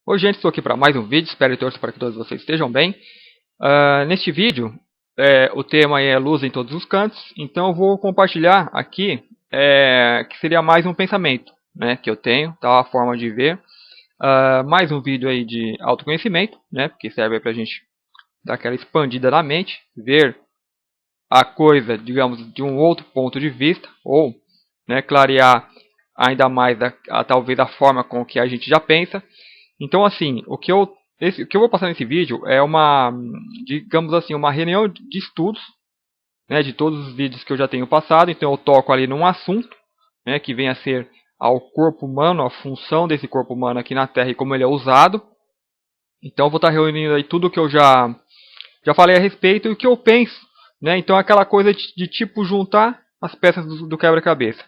Oi gente, estou aqui para mais um vídeo, espero e torço para que todos vocês estejam bem. Neste vídeo, o tema é luz em todos os cantos, então eu vou compartilhar aqui, que seria mais um pensamento, né, que eu tenho, tá, a forma de ver. Mais um vídeo aí de autoconhecimento, né, porque serve para a gente dar aquela expandida na mente, ver a coisa, digamos, de um outro ponto de vista, ou, né, clarear ainda mais talvez a forma com que a gente já pensa. Então, assim, o que eu vou passar nesse vídeo é uma, digamos assim, uma reunião de estudos, né, de todos os vídeos que eu já tenho passado. Então, eu toco ali num assunto, né, que vem a ser ao corpo humano, a função desse corpo humano aqui na Terra e como ele é usado. Então, eu vou estar reunindo aí tudo que eu já falei a respeito e o que eu penso, né? Então, aquela coisa de tipo juntar as peças do quebra-cabeça.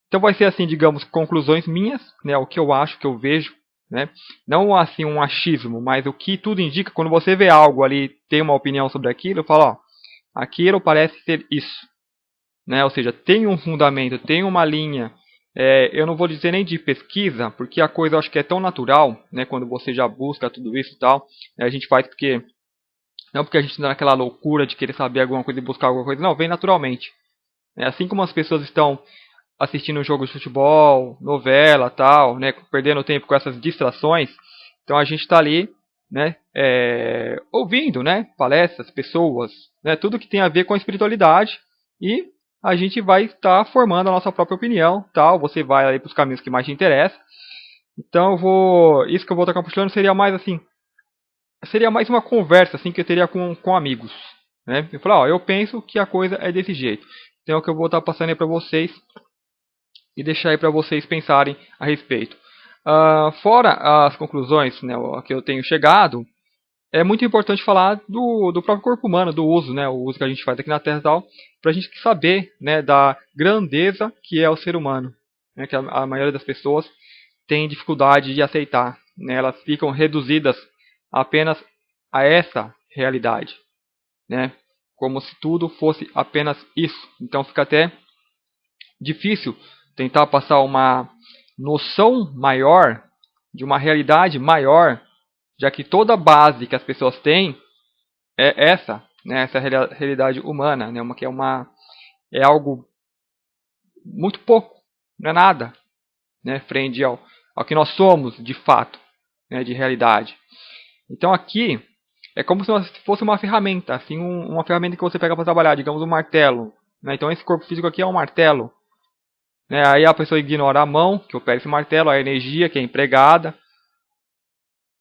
Então, vai ser assim, digamos, conclusões minhas, né, o que eu acho, o que eu vejo. Né? Não assim um achismo, mas o que tudo indica, quando você vê algo ali, tem uma opinião sobre aquilo, fala, ó, aquilo parece ser isso, né? Ou seja, tem um fundamento, tem uma linha. Eu não vou dizer nem de pesquisa, porque a coisa eu acho que é tão natural, né? Quando você já busca tudo isso e tal, a gente faz porque não porque a gente está naquela loucura de querer saber alguma coisa e buscar alguma coisa, não, vem naturalmente. Assim como as pessoas estão assistindo um jogo de futebol, novela, tal, né, perdendo tempo com essas distrações. Então a gente está ali, né, ouvindo, né, palestras, pessoas, né, tudo que tem a ver com a espiritualidade e a gente vai estar formando a nossa própria opinião, tal. Você vai ali para os caminhos que mais te interessam. Então isso que eu vou estar compartilhando seria mais assim, seria mais uma conversa assim que eu teria com amigos, né? Eu falo, ó, eu penso que a coisa é desse jeito. Então é o que eu vou estar passando aí para vocês e deixar aí para vocês pensarem a respeito. Fora as conclusões, né, a que eu tenho chegado, é muito importante falar do próprio corpo humano, do uso, né, o uso que a gente faz aqui na Terra e tal, para a gente saber, né, da grandeza que é o ser humano, né, que a maioria das pessoas tem dificuldade de aceitar, né, elas ficam reduzidas apenas a essa realidade, né, como se tudo fosse apenas isso. Então fica até difícil tentar passar uma noção maior de uma realidade maior, já que toda a base que as pessoas têm é essa, né, essa realidade humana, né, é algo muito pouco, não é nada, né, frente ao que nós somos de fato, né, de realidade. Então aqui é como se fosse uma ferramenta, assim, uma ferramenta que você pega para trabalhar, digamos um martelo, né? Então esse corpo físico aqui é um martelo. Né? Aí a pessoa ignora a mão, que opera esse martelo, a energia que é empregada,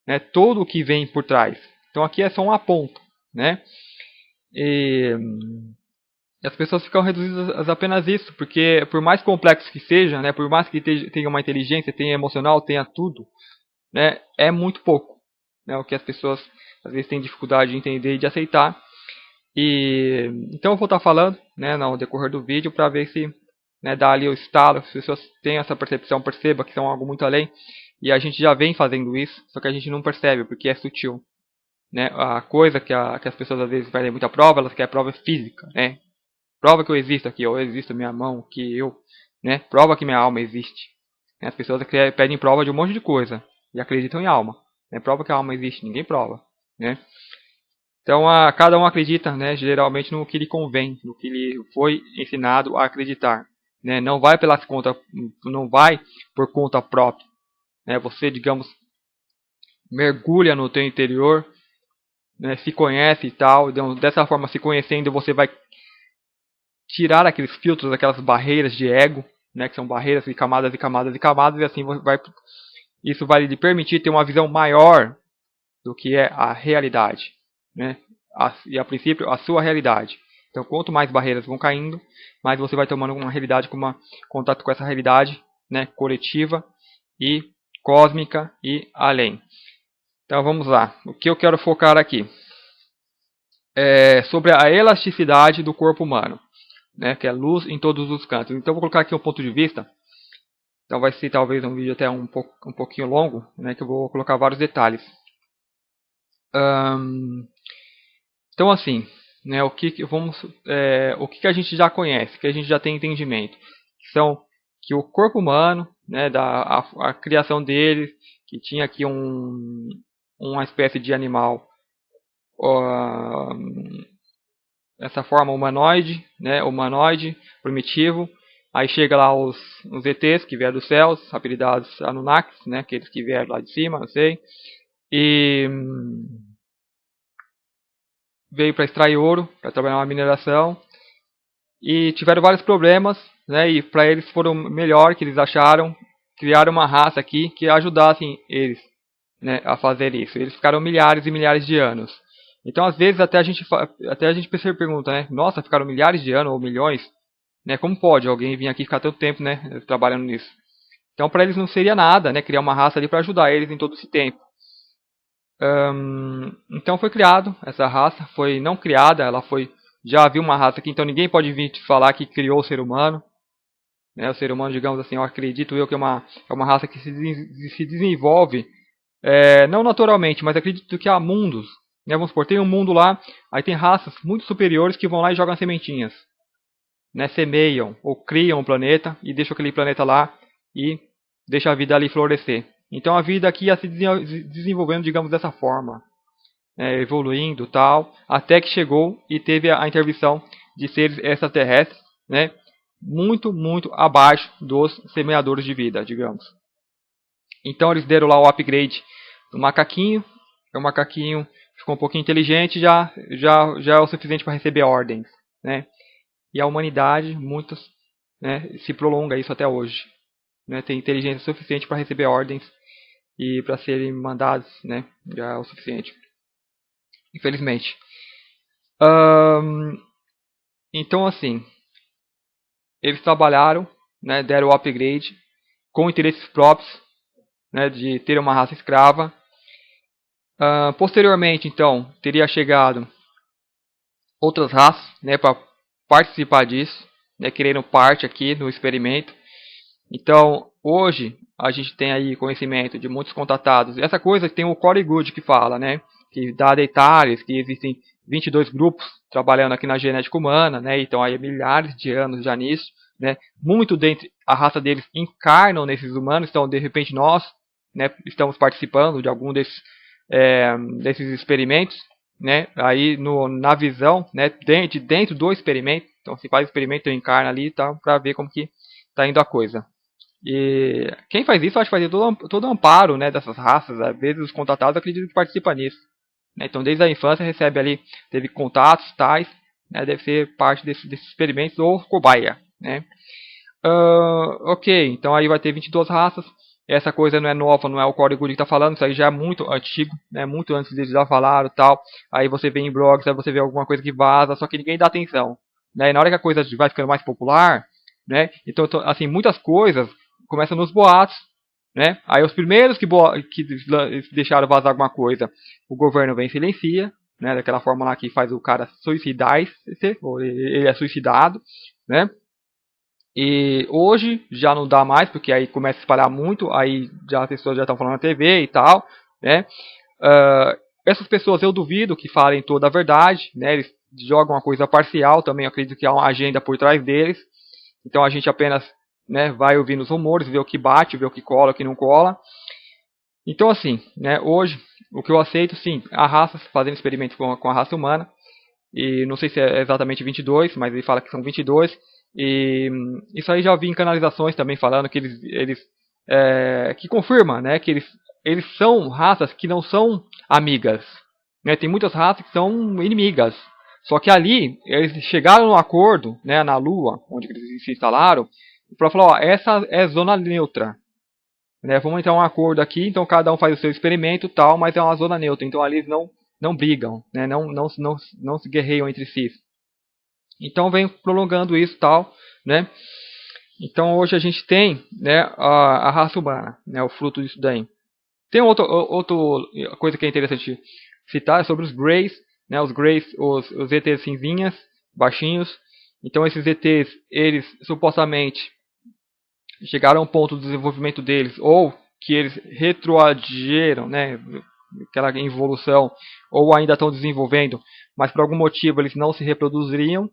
né? Tudo o que vem por trás. Então aqui é só uma ponta. Né? E as pessoas ficam reduzidas a apenas isso, porque por mais complexo que seja, né? Por mais que tenha uma inteligência, tenha emocional, tenha tudo, né? É muito pouco. Né? O que as pessoas às vezes têm dificuldade de entender e de aceitar. Então eu vou estar falando, né, no decorrer do vídeo para ver se, né, dá ali o estalo, se as pessoas têm essa percepção, perceba que são algo muito além. E a gente já vem fazendo isso, só que a gente não percebe porque é sutil. Né? A coisa que as pessoas às vezes perdem muita prova, elas querem prova física. Né? Prova que eu existo aqui, ou eu existo minha mão, que eu. Né? Prova que minha alma existe. Né? As pessoas pedem prova de um monte de coisa e acreditam em alma. Né? Prova que a alma existe, ninguém prova. Né? Então, cada um acredita, né, geralmente no que lhe convém, no que lhe foi ensinado a acreditar. Né? Não vai pelas contas, não vai por conta própria. Né? Você, digamos, mergulha no teu interior, né, se conhece e tal. Então, dessa forma, se conhecendo, você vai tirar aqueles filtros, aquelas barreiras de ego, né, que são barreiras de camadas e camadas e camadas, e assim isso vai lhe permitir ter uma visão maior do que é a realidade. Né? E a princípio a sua realidade. Então, quanto mais barreiras vão caindo, mais você vai tomando uma realidade contato com essa realidade, né, coletiva e cósmica e além. Então vamos lá. O que eu quero focar aqui é sobre a elasticidade do corpo humano, né, que é luz em todos os cantos. Então eu vou colocar aqui um ponto de vista. Então vai ser talvez um vídeo até um pouquinho longo, né, que eu vou colocar vários detalhes. Então assim, né, o que a gente já conhece, que a gente já tem entendimento, que o corpo humano, né, a criação dele, que tinha aqui uma espécie de animal, uh, essa forma humanoide, né, humanoide, primitivo. Aí chega lá os ETs que vieram dos céus, apelidados Anunnakis, né, aqueles que vieram lá de cima, não sei. E veio para extrair ouro, para trabalhar na mineração. E tiveram vários problemas, né, e para eles foram melhor que eles acharam, criaram uma raça aqui que ajudasse eles, né, a fazer isso. Eles ficaram milhares e milhares de anos. Então, às vezes, até a gente pergunta, né? Nossa, ficaram milhares de anos ou milhões, né? Como pode alguém vir aqui e ficar tanto tempo, né, trabalhando nisso? Então, para eles não seria nada, né, criar uma raça ali para ajudar eles em todo esse tempo. Então, foi criado essa raça, foi não criada, ela foi já havia uma raça aqui, então ninguém pode vir te falar que criou o ser humano. Né? O ser humano, digamos assim, eu acredito que é uma raça que se desenvolve não naturalmente, mas acredito que há mundos. Né? Vamos supor, tem um mundo lá, aí tem raças muito superiores que vão lá e jogam sementinhas. Né? Semeiam ou criam um planeta e deixam aquele planeta lá e deixam a vida ali florescer. Então a vida aqui ia se desenvolvendo, digamos, dessa forma. Evoluindo tal, até que chegou e teve a intervenção de seres extraterrestres, né? Muito, muito abaixo dos semeadores de vida, digamos. Então eles deram lá o upgrade do macaquinho. O macaquinho ficou um pouquinho inteligente, já é o suficiente para receber ordens, né? E a humanidade, muitos, né, se prolonga isso até hoje, né? Tem inteligência suficiente para receber ordens e para serem mandados, né? Já é o suficiente, infelizmente. Então, assim, eles trabalharam, né, deram o upgrade com interesses próprios, né, de ter uma raça escrava. Posteriormente, então, teria chegado outras raças, né, para participar disso, né, querendo parte aqui no experimento. Então, hoje, a gente tem aí conhecimento de muitos contatados. Essa coisa tem o Corey Goode que fala, né, que dá detalhes, que existem 22 grupos trabalhando aqui na genética humana, né, então aí milhares de anos já nisso, né, muito dentre a raça deles encarnam nesses humanos, então de repente nós, né, estamos participando de algum desses experimentos, né, aí na visão, né, dentro do experimento, então se faz experimento encarna ali, tá, para ver como que está indo a coisa. E quem faz isso, acho que faz todo amparo, né, dessas raças. Às vezes os contatados acreditam que participam nisso. Né? Então, desde a infância recebe ali, teve contatos tais, né, deve ser parte desses experimentos ou cobaia. Né? Ok, então aí vai ter 22 raças. Essa coisa não é nova, não é o Corey Goode que está falando, isso aí já é muito antigo, né, muito antes deles já falaram e tal. Aí você vê em blogs, aí você vê alguma coisa que vaza, só que ninguém dá atenção. Né? E na hora que a coisa vai ficando mais popular, né, então assim, muitas coisas começam nos boatos, né? Aí os primeiros que deixaram vazar alguma coisa, o governo vem e silencia, né? Daquela forma lá que faz o cara suicidar, ou ele é suicidado, né? E hoje já não dá mais, porque aí começa a espalhar muito, aí já as pessoas já estão falando na TV e tal, né? Essas pessoas eu duvido que falem toda a verdade, né? Eles jogam uma coisa parcial também, eu acredito que há uma agenda por trás deles. Então a gente apenas, né, vai ouvindo os rumores, vê o que bate, vê o que cola, o que não cola. Então assim, né, hoje o que eu aceito, sim, a raça fazendo experimentos com a raça humana. E não sei se é exatamente 22, mas ele fala que são 22. E isso aí já vi em canalizações também falando que eles que confirma, né, que eles são raças que não são amigas. Né, tem muitas raças que são inimigas. Só que ali eles chegaram no acordo, né, na Lua, onde eles se instalaram, para falar, ó, essa é zona neutra. Né, vamos entrar em um acordo aqui, então cada um faz o seu experimento tal, mas é uma zona neutra. Então ali eles não brigam, né, não se guerreiam entre si. Então vem prolongando isso tal, né? Então hoje a gente tem, né, a raça humana, né, o fruto disso daí. Tem outra coisa que é interessante citar sobre os Greys, né, os Greys, os ETs cinzinhas, baixinhos. Então esses ETs, eles supostamente chegaram a um ponto do desenvolvimento deles, ou que eles retroagiram, né, aquela evolução, ou ainda estão desenvolvendo, mas por algum motivo eles não se reproduziriam.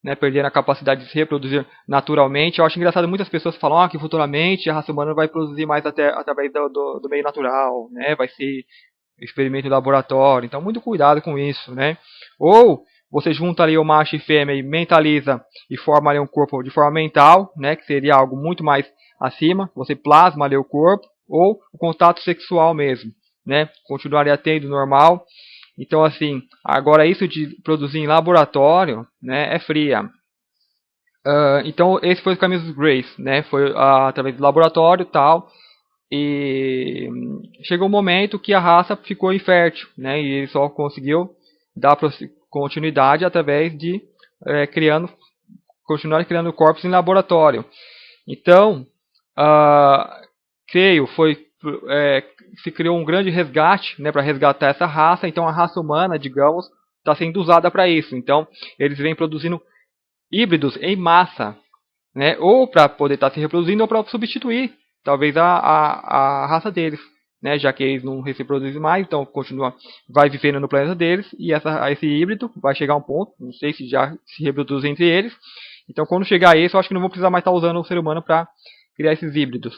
né, perdendo a capacidade de se reproduzir naturalmente. Eu acho engraçado, muitas pessoas falam que futuramente a raça humana vai produzir mais através do meio natural, né, vai ser experimento em laboratório. Então, muito cuidado com isso, né? Ou você junta ali o macho e fêmea e mentaliza e forma ali um corpo de forma mental, né, que seria algo muito mais acima. Você plasma ali o corpo, ou o contato sexual mesmo, né? Continuaria tendo normal. Então, assim, agora isso de produzir em laboratório, né, é fria. Então, esse foi o caminho dos Greys, né? Foi através do laboratório e tal. E chegou um momento que a raça ficou infértil, né? E ele só conseguiu dar continuidade através de continuar criando corpos em laboratório. Então, creio, se criou um grande resgate, né, para resgatar essa raça. Então, a raça humana, digamos, está sendo usada para isso. Então, eles vêm produzindo híbridos em massa, né, ou para poder estar se reproduzindo ou para substituir, talvez, a raça deles. Né, já que eles não se reproduzem mais, então vai vivendo no planeta deles, e esse híbrido vai chegar a um ponto, não sei se já se reproduz entre eles. Então, quando chegar a esse, eu acho que não vou precisar mais estar usando o ser humano para criar esses híbridos.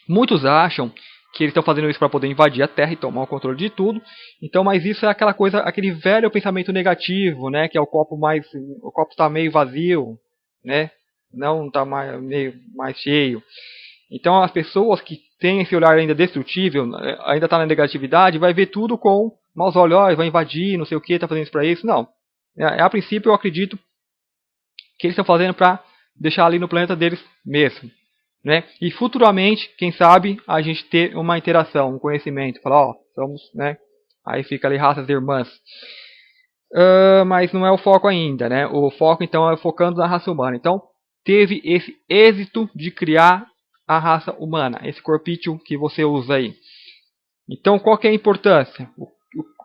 Muitos acham que eles estão fazendo isso para poder invadir a Terra e tomar o controle de tudo. Então, mas isso é aquela coisa, aquele velho pensamento negativo, né? Que é o copo está meio vazio, né? Não está meio mais cheio. Então, as pessoas que têm esse olhar ainda destrutível, ainda está na negatividade, vai ver tudo com maus olhos, vai invadir, não sei o que, está fazendo isso para isso. Não. A princípio, eu acredito que eles estão fazendo para deixar ali no planeta deles mesmo. Né? E futuramente, quem sabe, a gente ter uma interação, um conhecimento. Falar, somos, né? Aí fica ali raças irmãs. Mas não é o foco ainda, né? O foco, então, é focando na raça humana. Então, teve esse êxito de criar a raça humana, esse corpício que você usa aí. Então, qual que é a importância?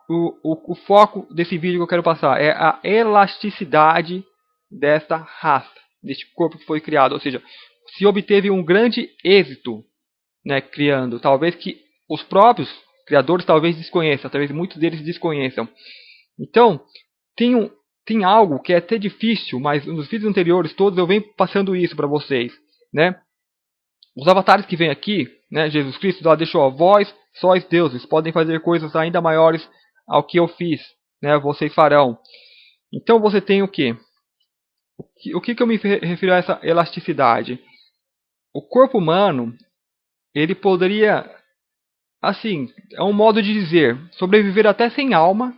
O foco desse vídeo que eu quero passar é a elasticidade desta raça, deste corpo que foi criado. Ou seja, se obteve um grande êxito, né, criando, talvez que os próprios criadores talvez desconheçam, talvez muitos deles desconheçam. Então, tem algo que é até difícil, mas nos vídeos anteriores todos eu venho passando isso para vocês, né? Os avatares que vêm aqui, né, Jesus Cristo lá deixou, vós sois deuses, podem fazer coisas ainda maiores ao que eu fiz, né, vocês farão. Então você tem o quê? O que eu me refiro a essa elasticidade? O corpo humano, ele poderia, assim, é um modo de dizer, sobreviver até sem alma.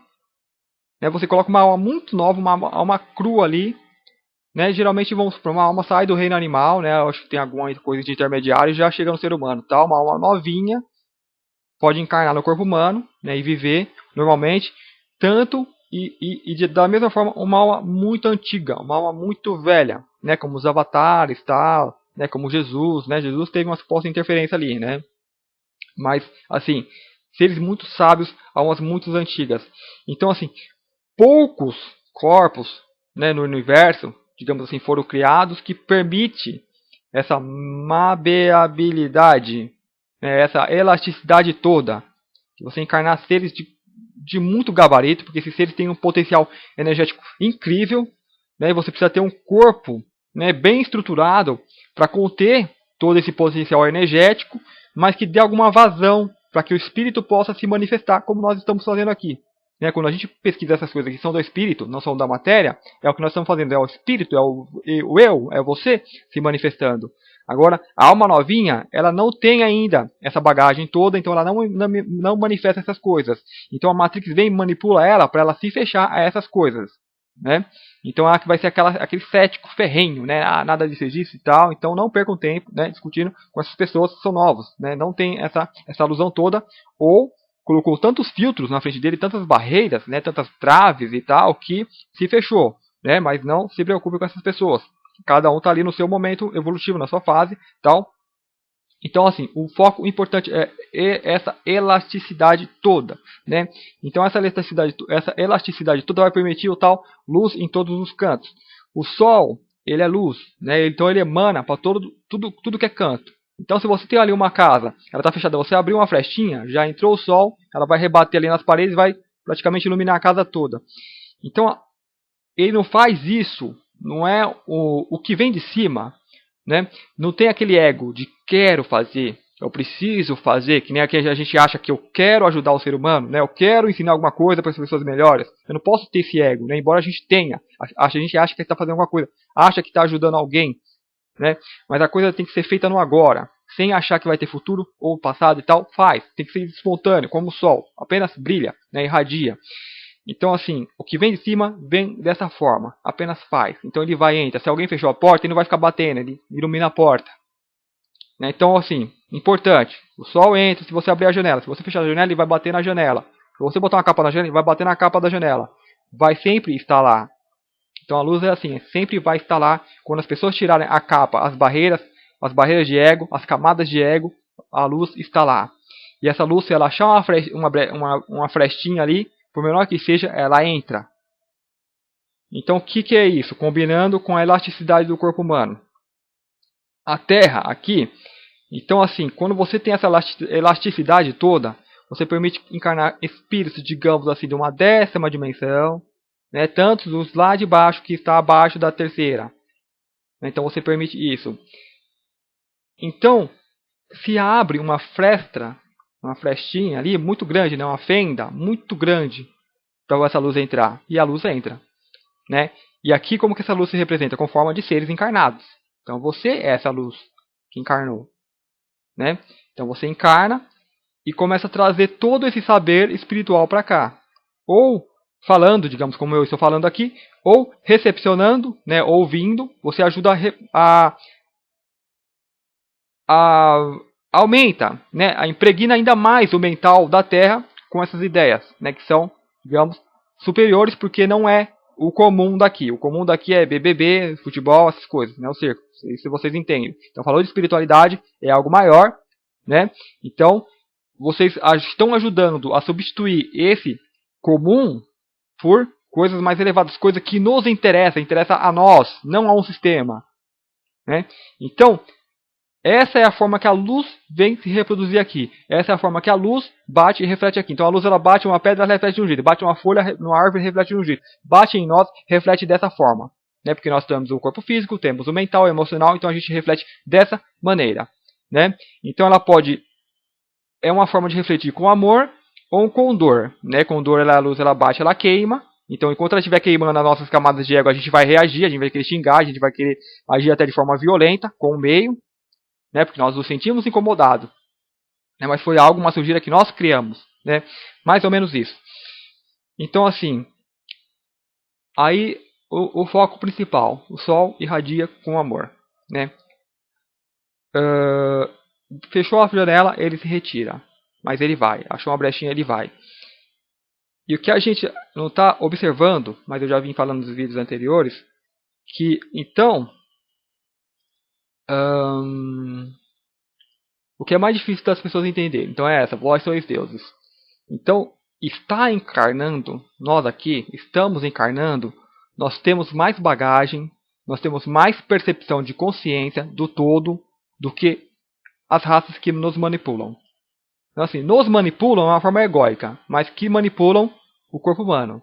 Né? Você coloca uma alma muito nova, uma alma crua ali. Né? Geralmente, vamos supor, uma alma sai do reino animal, né? Eu acho que tem alguma coisa de intermediário e já chega no ser humano. Tá? Uma alma novinha pode encarnar no corpo humano, né? E viver normalmente. Tanto da mesma forma, uma alma muito antiga, uma alma muito velha, né? Como os avatares, tal. Né, como Jesus, né? Jesus teve uma suposta interferência ali, né? Mas, assim, seres muito sábios, almas muito antigas. Então, assim, poucos corpos, né, no universo, digamos assim, foram criados que permite essa maleabilidade, né, essa elasticidade toda. Que você encarnar seres de muito gabarito, porque esses seres têm um potencial energético incrível, né, e você precisa ter um corpo, né, bem estruturado para conter todo esse potencial energético, mas que dê alguma vazão para que o espírito possa se manifestar, como nós estamos fazendo aqui. Né? Quando a gente pesquisa essas coisas que são do espírito, não são da matéria, é o que nós estamos fazendo, é o espírito, é o eu, é você se manifestando. Agora, a alma novinha, ela não tem ainda essa bagagem toda, então ela não manifesta essas coisas. Então a Matrix vem e manipula ela para ela se fechar a essas coisas. Né? Então ela vai ser aquele cético ferrenho, né? Nada disso existe e tal. Então não percam tempo, né, discutindo com essas pessoas que são novos, né? Não tem essa alusão toda, ou colocou tantos filtros na frente dele, tantas barreiras, né, tantas traves e tal, que se fechou, né? Mas não se preocupe com essas pessoas. Cada um está ali no seu momento evolutivo, na sua fase, tal. Então, assim, o foco importante é essa elasticidade toda, né? Então, essa elasticidade toda vai permitir o tal luz em todos os cantos. O Sol, ele é luz, né? Então ele emana para tudo que é canto. Então, se você tem ali uma casa, ela está fechada, você abrir uma flechinha, já entrou o Sol, ela vai rebater ali nas paredes e vai praticamente iluminar a casa toda. Então, ele não faz isso não é o que vem de cima, né? Não tem aquele ego de quero fazer, eu preciso fazer, que nem aqui a gente acha que eu quero ajudar o ser humano, né? Eu quero ensinar alguma coisa para as pessoas melhores. Eu não posso ter esse ego, né? Embora a gente tenha, a gente acha que está fazendo alguma coisa, acha que está ajudando alguém, né? Mas a coisa tem que ser feita no agora, sem achar que vai ter futuro ou passado e tal. Faz, tem que ser espontâneo, como o sol, apenas brilha, né? Irradia. Então, assim, o que vem de cima vem dessa forma, apenas faz. Então ele vai e entra. Se alguém fechou a porta, ele não vai ficar batendo, ele ilumina a porta. Né? Então, assim, importante, o sol entra se você abrir a janela. Se você fechar a janela, ele vai bater na janela. Se você botar uma capa na janela, ele vai bater na capa da janela. Vai sempre estar lá. Então a luz é assim, sempre vai estar lá. Quando as pessoas tirarem a capa, as barreiras de ego, as camadas de ego, a luz está lá. E essa luz, se ela achar uma frestinha ali, por menor que seja, ela entra. Então o que é isso? Combinando com a elasticidade do corpo humano. A Terra aqui, então assim, quando você tem essa elasticidade toda, você permite encarnar espíritos, digamos assim, de uma 10ª dimensão, né, tanto os lá de baixo que está abaixo da terceira. Então você permite isso. Então, se abre uma fresta, uma frestinha ali muito grande, né, uma fenda muito grande para essa luz entrar, e a luz entra, né? E aqui como que essa luz se representa? Com forma de seres encarnados. Então você é essa luz que encarnou, né? Então você encarna e começa a trazer todo esse saber espiritual para cá. Ou falando, digamos como eu estou falando aqui, ou recepcionando, né, ouvindo, você ajuda a aumenta, né, a impregna ainda mais o mental da Terra com essas ideias, né, que são, digamos, superiores porque não é o comum daqui. O comum daqui é BBB, futebol, essas coisas, né, o circo. Isso vocês entendem. Então, falou de espiritualidade, é algo maior, né? Então, vocês estão ajudando a substituir esse comum por coisas mais elevadas, coisas que nos interessa a nós, não a um sistema, né? Então, essa é a forma que a luz vem se reproduzir aqui. Essa é a forma que a luz bate e reflete aqui. Então a luz ela bate em uma pedra, ela reflete de um jeito. Bate em uma folha, numa árvore, reflete de um jeito. Bate em nós, reflete dessa forma. Né? Porque nós temos o corpo físico, temos o mental, o emocional, então a gente reflete dessa maneira. Né? Então ela pode... É uma forma de refletir com amor ou com dor. Né? Com dor a luz ela bate, ela queima. Então enquanto ela estiver queimando as nossas camadas de ego, a gente vai reagir, a gente vai querer xingar, a gente vai querer agir até de forma violenta com o meio. Né, porque nós nos sentimos incomodados, né, mas foi algo, uma sujeira que nós criamos, né, mais ou menos isso. Então assim, aí o foco principal, o Sol irradia com amor, né. Fechou a janela, ele se retira, mas ele vai, achou uma brechinha, ele vai. E o que a gente não está observando, mas eu já vim falando nos vídeos anteriores, que então o que é mais difícil das pessoas entenderem. Então é essa, vós sois deuses. Então, está encarnando, nós aqui, estamos encarnando, nós temos mais bagagem, nós temos mais percepção de consciência do todo do que as raças que nos manipulam. Então assim, nos manipulam de uma forma egóica, mas que manipulam o corpo humano.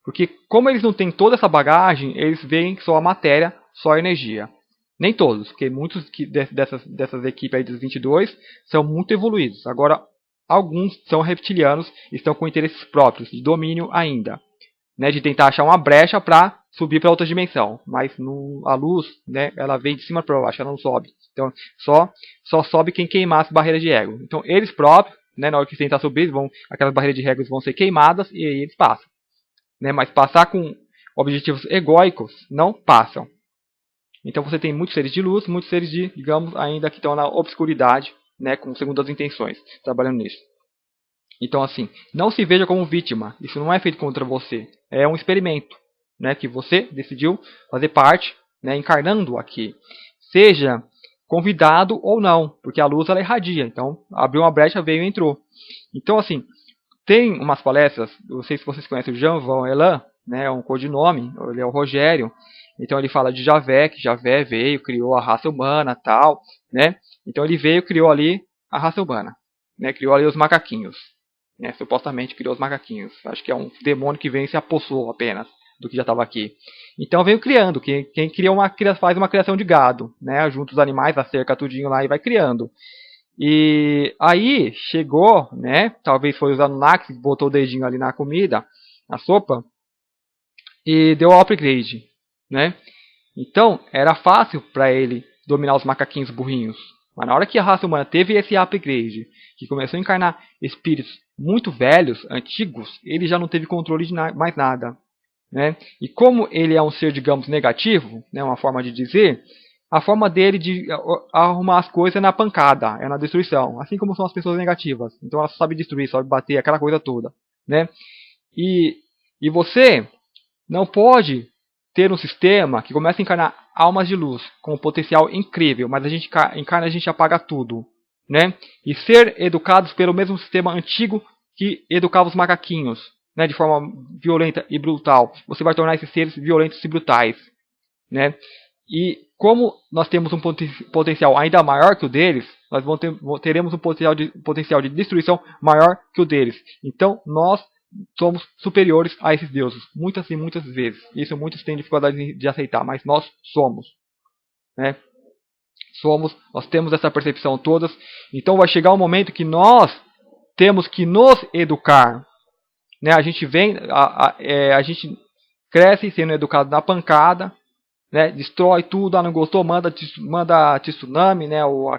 Porque como eles não têm toda essa bagagem, eles veem só a matéria, só a energia. Nem todos, porque muitos dessas equipes aí dos 22 são muito evoluídos. Agora, alguns são reptilianos e estão com interesses próprios, de domínio ainda. Né, de tentar achar uma brecha para subir para outra dimensão. Mas a luz, né, ela vem de cima para baixo, ela não sobe. Então, só sobe quem queimar as barreiras de ego. Então, eles próprios, né, na hora que tentar subir, aquelas barreiras de ego vão ser queimadas e aí eles passam. Né, mas passar com objetivos egóicos, não passam. Então você tem muitos seres de luz, muitos seres de, digamos, ainda que estão na obscuridade, né, com segundas intenções, trabalhando nisso. Então assim, não se veja como vítima, isso não é feito contra você, é um experimento, né, que você decidiu fazer parte, né, encarnando aqui. Seja convidado ou não, porque a luz ela irradia, então abriu uma brecha, veio e entrou. Então assim, tem umas palestras, não sei se vocês conhecem o Jean Van Elan, né, é um codinome, ele é o Rogério. Então ele fala de Javé, que Javé veio, criou a raça humana, tal, né? Então ele veio, criou ali a raça humana, né? Criou ali os macaquinhos, né? Supostamente criou os macaquinhos. Acho que é um demônio que vem e se apossou apenas, do que já estava aqui. Então veio criando. Quem cria faz uma criação de gado, né? Junta os animais, acerca tudinho lá e vai criando. E aí chegou, né? Talvez foi os Anunnaki que botou o dedinho ali na comida, na sopa, e deu o upgrade, né? Então era fácil para ele dominar os macaquinhos burrinhos. Mas na hora que a raça humana teve esse upgrade, que começou a encarnar espíritos muito velhos, antigos, ele já não teve controle de mais nada, né? E como ele é um ser, digamos, negativo, né, uma forma de dizer, a forma dele de arrumar as coisas é na pancada, é na destruição. Assim como são as pessoas negativas. Então ela sabe destruir, sabe bater, aquela coisa toda, né? E você não pode ter um sistema que começa a encarnar almas de luz com um potencial incrível, mas a gente encarna, a gente apaga tudo, né? E ser educados pelo mesmo sistema antigo que educava os macaquinhos, né? De forma violenta e brutal. Você vai tornar esses seres violentos e brutais, né? E como nós temos um potencial ainda maior que o deles, nós teremos um potencial de destruição maior que o deles. Então nós somos superiores a esses deuses, muitas e muitas vezes. Isso muitos têm dificuldade de aceitar, mas nós somos, né? Nós temos essa percepção todas. Então vai chegar um momento que nós temos que nos educar, né? A gente a gente cresce sendo educado na pancada, né? Destrói tudo, não gostou, manda tsunami, né? O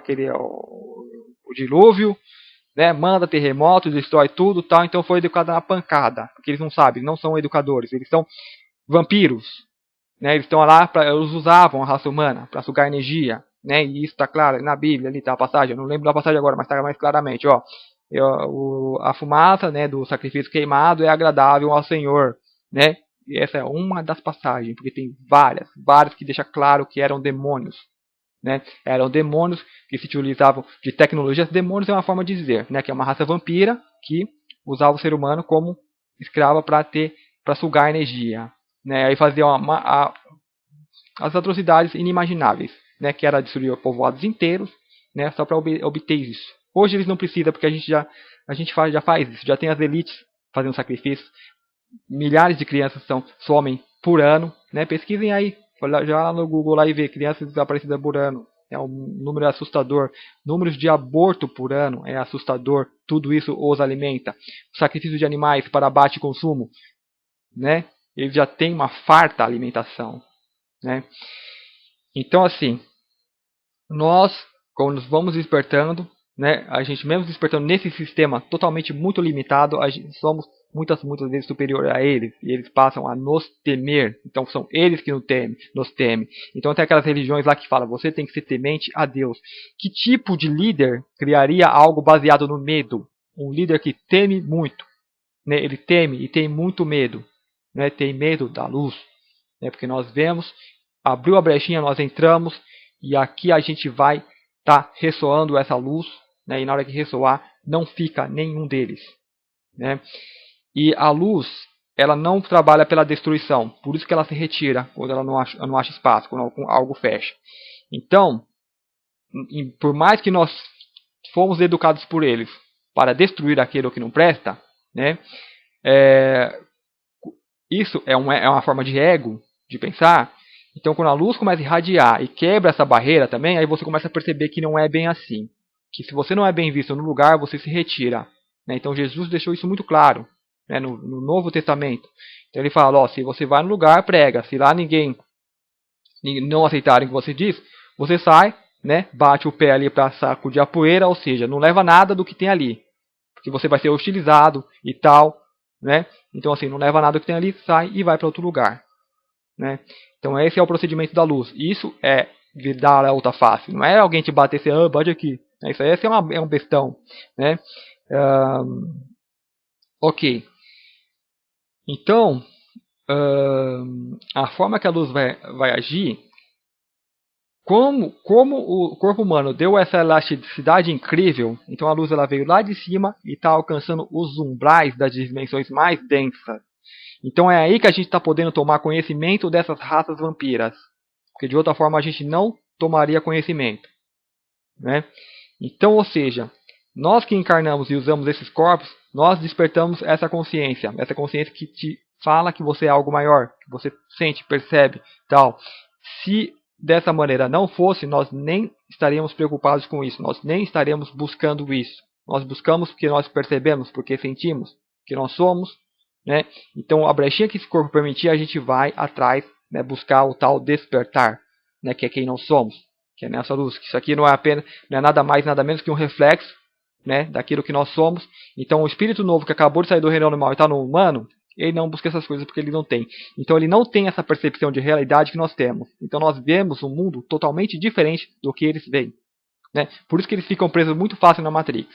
dilúvio, né? Manda terremoto, destrói tudo, tal. Então foi educado na pancada, porque eles não sabem, não são educadores, eles são vampiros, né? Eles estão lá eles usavam a raça humana para sugar energia, né? E isso está claro na Bíblia, ali está a passagem. Eu não lembro da passagem agora, mas está mais claramente, ó. A fumaça, né, do sacrifício queimado é agradável ao Senhor, né? E essa é uma das passagens, porque tem várias que deixa claro que eram demônios, né? Eram demônios que se utilizavam de tecnologias. Demônios é uma forma de dizer, né, que é uma raça vampira que usava o ser humano como escrava para sugar energia, né? Aí fazia as atrocidades inimagináveis, né, que era destruir povoados inteiros, né, só para obter isso. Hoje eles não precisam, porque a gente já faz isso, já tem as elites fazendo sacrifícios. Milhares de crianças somem por ano, né? Pesquisem aí, já lá no Google lá e vê crianças desaparecidas por ano. É um número assustador. Números de aborto por ano é assustador. Tudo isso os alimenta. Sacrifício de animais para abate e consumo, né? Eles já têm uma farta alimentação, né? Então assim, nós, quando nos vamos despertando, né? A gente mesmo despertando nesse sistema totalmente muito limitado, somos muitas vezes superior a eles, e eles passam a nos temer. Então são eles que nos temem. Então tem aquelas religiões lá que falam, você tem que ser temente a Deus. Que tipo de líder criaria algo baseado no medo? Um líder que teme muito, né? Ele teme e tem muito medo, né? Tem medo da luz, né? Porque nós vemos, abriu a brechinha, nós entramos, e aqui a gente vai estar ressoando essa luz, né? E na hora que ressoar, não fica nenhum deles, né? E a luz, ela não trabalha pela destruição, por isso que ela se retira quando ela não acha espaço, quando algo fecha. Então, por mais que nós fomos educados por eles para destruir aquilo que não presta, né? Isso é uma forma de ego, de pensar. Então, quando a luz começa a irradiar e quebra essa barreira também, aí você começa a perceber que não é bem assim. Que se você não é bem visto no lugar, você se retira, né? Então, Jesus deixou isso muito claro, né, no Novo Testamento. Então, ele fala, ó, se você vai no lugar, prega. Se lá ninguém não aceitarem o que você diz, você sai, né, bate o pé ali para sacudir a poeira, ou seja, não leva nada do que tem ali. Porque você vai ser hostilizado e tal, né? Então, assim, não leva nada do que tem ali, sai e vai para outro lugar, né? Então esse é o procedimento da luz. Isso é dar a outra face. Não é alguém te bater assim, bate aqui. Isso aí é um bestão, né? Ok. Então, a forma que a luz vai agir, como o corpo humano deu essa elasticidade incrível, então a luz ela veio lá de cima e está alcançando os umbrais das dimensões mais densas. Então é aí que a gente está podendo tomar conhecimento dessas raças vampiras. Porque de outra forma a gente não tomaria conhecimento, né? Então, ou seja, nós que encarnamos e usamos esses corpos, nós despertamos essa consciência que te fala que você é algo maior, que você sente, percebe, tal. Se dessa maneira não fosse, nós nem estaríamos preocupados com isso, nós nem estaríamos buscando isso. Nós buscamos porque nós percebemos, porque sentimos, que nós somos, né? Então a brechinha que esse corpo permitir, a gente vai atrás, né, buscar o tal despertar, né, que é quem nós somos, que é nessa luz. Isso aqui não é nada mais, nada menos que um reflexo, né, daquilo que nós somos. Então o espírito novo que acabou de sair do reino animal e está no humano, ele não busca essas coisas porque ele não tem. Então ele não tem essa percepção de realidade que nós temos. Então nós vemos um mundo totalmente diferente do que eles veem, né? Por isso que eles ficam presos muito fácil na Matrix.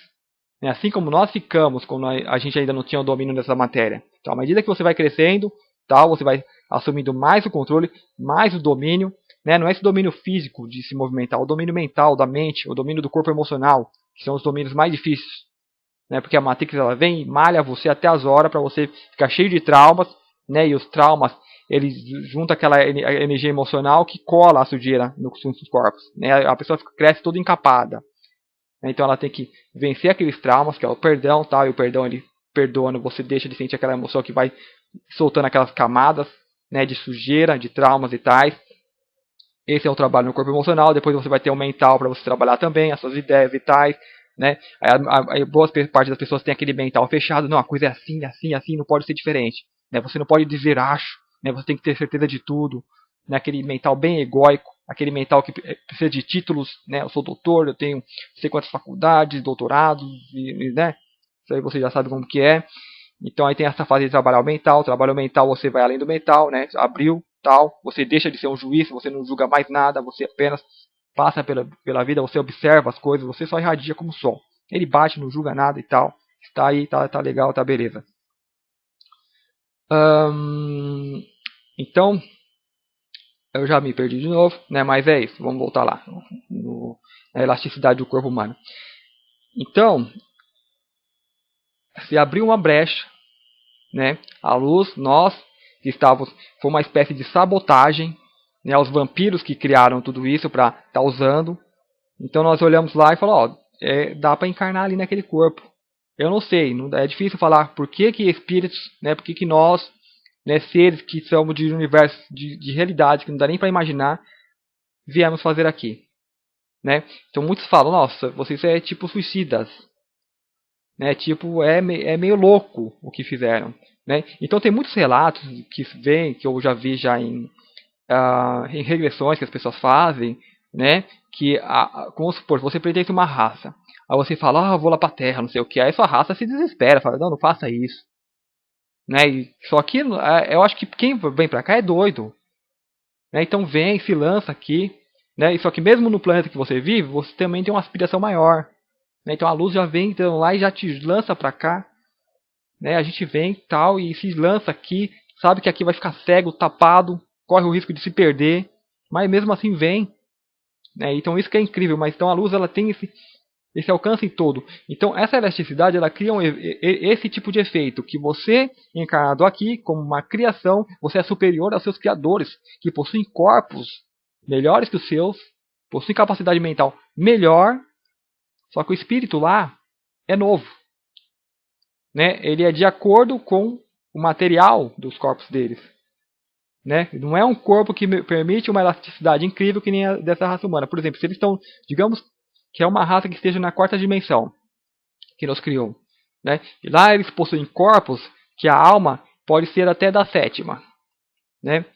Assim como nós ficamos quando a gente ainda não tinha o domínio dessa matéria. Então, à medida que você vai crescendo, tal, você vai assumindo mais o controle, mais o domínio. Né? Não é esse domínio físico de se movimentar, o domínio mental, da mente, o domínio do corpo emocional, que são os domínios mais difíceis. Né? Porque a Matrix ela vem e malha você até as horas para você ficar cheio de traumas. Né? E os traumas, eles juntam aquela energia emocional que cola a sujeira nos corpos. Né? A pessoa cresce toda encapada. Então ela tem que vencer aqueles traumas, que é o perdão, tal, e o perdão ele perdoando, você deixa de sentir aquela emoção que vai soltando aquelas camadas, né, de sujeira, de traumas e tais. Esse é o trabalho no corpo emocional. Depois você vai ter o mental para você trabalhar também, as suas ideias e tais, né? Aí boa parte das pessoas tem aquele mental fechado, não, a coisa é assim, assim, assim, não pode ser diferente, né? Você não pode dizer acho, né? Você tem que ter certeza de tudo, né? Aquele mental bem egóico, aquele mental que precisa de títulos, né? Eu sou doutor, eu tenho não sei quantas faculdades, doutorados, né? Isso aí você já sabe como que é. Então aí tem essa fase de trabalhar o mental. Trabalho o mental, você vai além do mental, né? Abriu, tal. Você deixa de ser um juiz, você não julga mais nada, você apenas passa pela vida, você observa as coisas, você só irradia como som. Ele bate, não julga nada e tal. Está aí, tá legal, tá beleza. Então, eu já me perdi de novo, né? Mas é isso, vamos voltar lá. Na elasticidade do corpo humano. Então, se abriu uma brecha, né? A luz, nós que estávamos, foi uma espécie de sabotagem, né? Os vampiros que criaram tudo isso para estar usando. Então nós olhamos lá e falamos, dá para encarnar ali naquele corpo. Eu não sei, é difícil falar por que espíritos, né? Por que nós, né, seres que somos de universo, de realidade que não dá nem para imaginar, viemos fazer aqui, né? Então muitos falam, nossa, vocês é tipo suicidas, né? Tipo, é meio louco o que fizeram, né? Então tem muitos relatos que vêm, que eu já vi já em regressões que as pessoas fazem, né? Que, vamos supor, você pertence a uma raça. Aí você fala, eu vou lá pra Terra, não sei o que. Aí sua raça se desespera, fala, não faça isso. Né? Só que eu acho que quem vem pra cá é doido. Né? Então vem, se lança aqui. Né? Só que mesmo no planeta que você vive, você também tem uma aspiração maior. Né? Então a luz já vem então, lá e já te lança pra cá. Né? A gente vem tal e se lança aqui. Sabe que aqui vai ficar cego, tapado. Corre o risco de se perder. Mas mesmo assim vem. Né? Então isso que é incrível. Mas então a luz ela tem esse alcance todo. Então essa elasticidade ela cria esse tipo de efeito. Que você, encarnado aqui, como uma criação, você é superior aos seus criadores. Que possuem corpos melhores que os seus. Possuem capacidade mental melhor. Só que o espírito lá é novo. Né? Ele é de acordo com o material dos corpos deles. Né? Não é um corpo que permite uma elasticidade incrível que nem a dessa raça humana. Por exemplo, se eles estão, digamos que é uma raça que esteja na quarta dimensão, que nos criou. Né? E lá eles possuem corpos que a alma pode ser até da sétima. Né?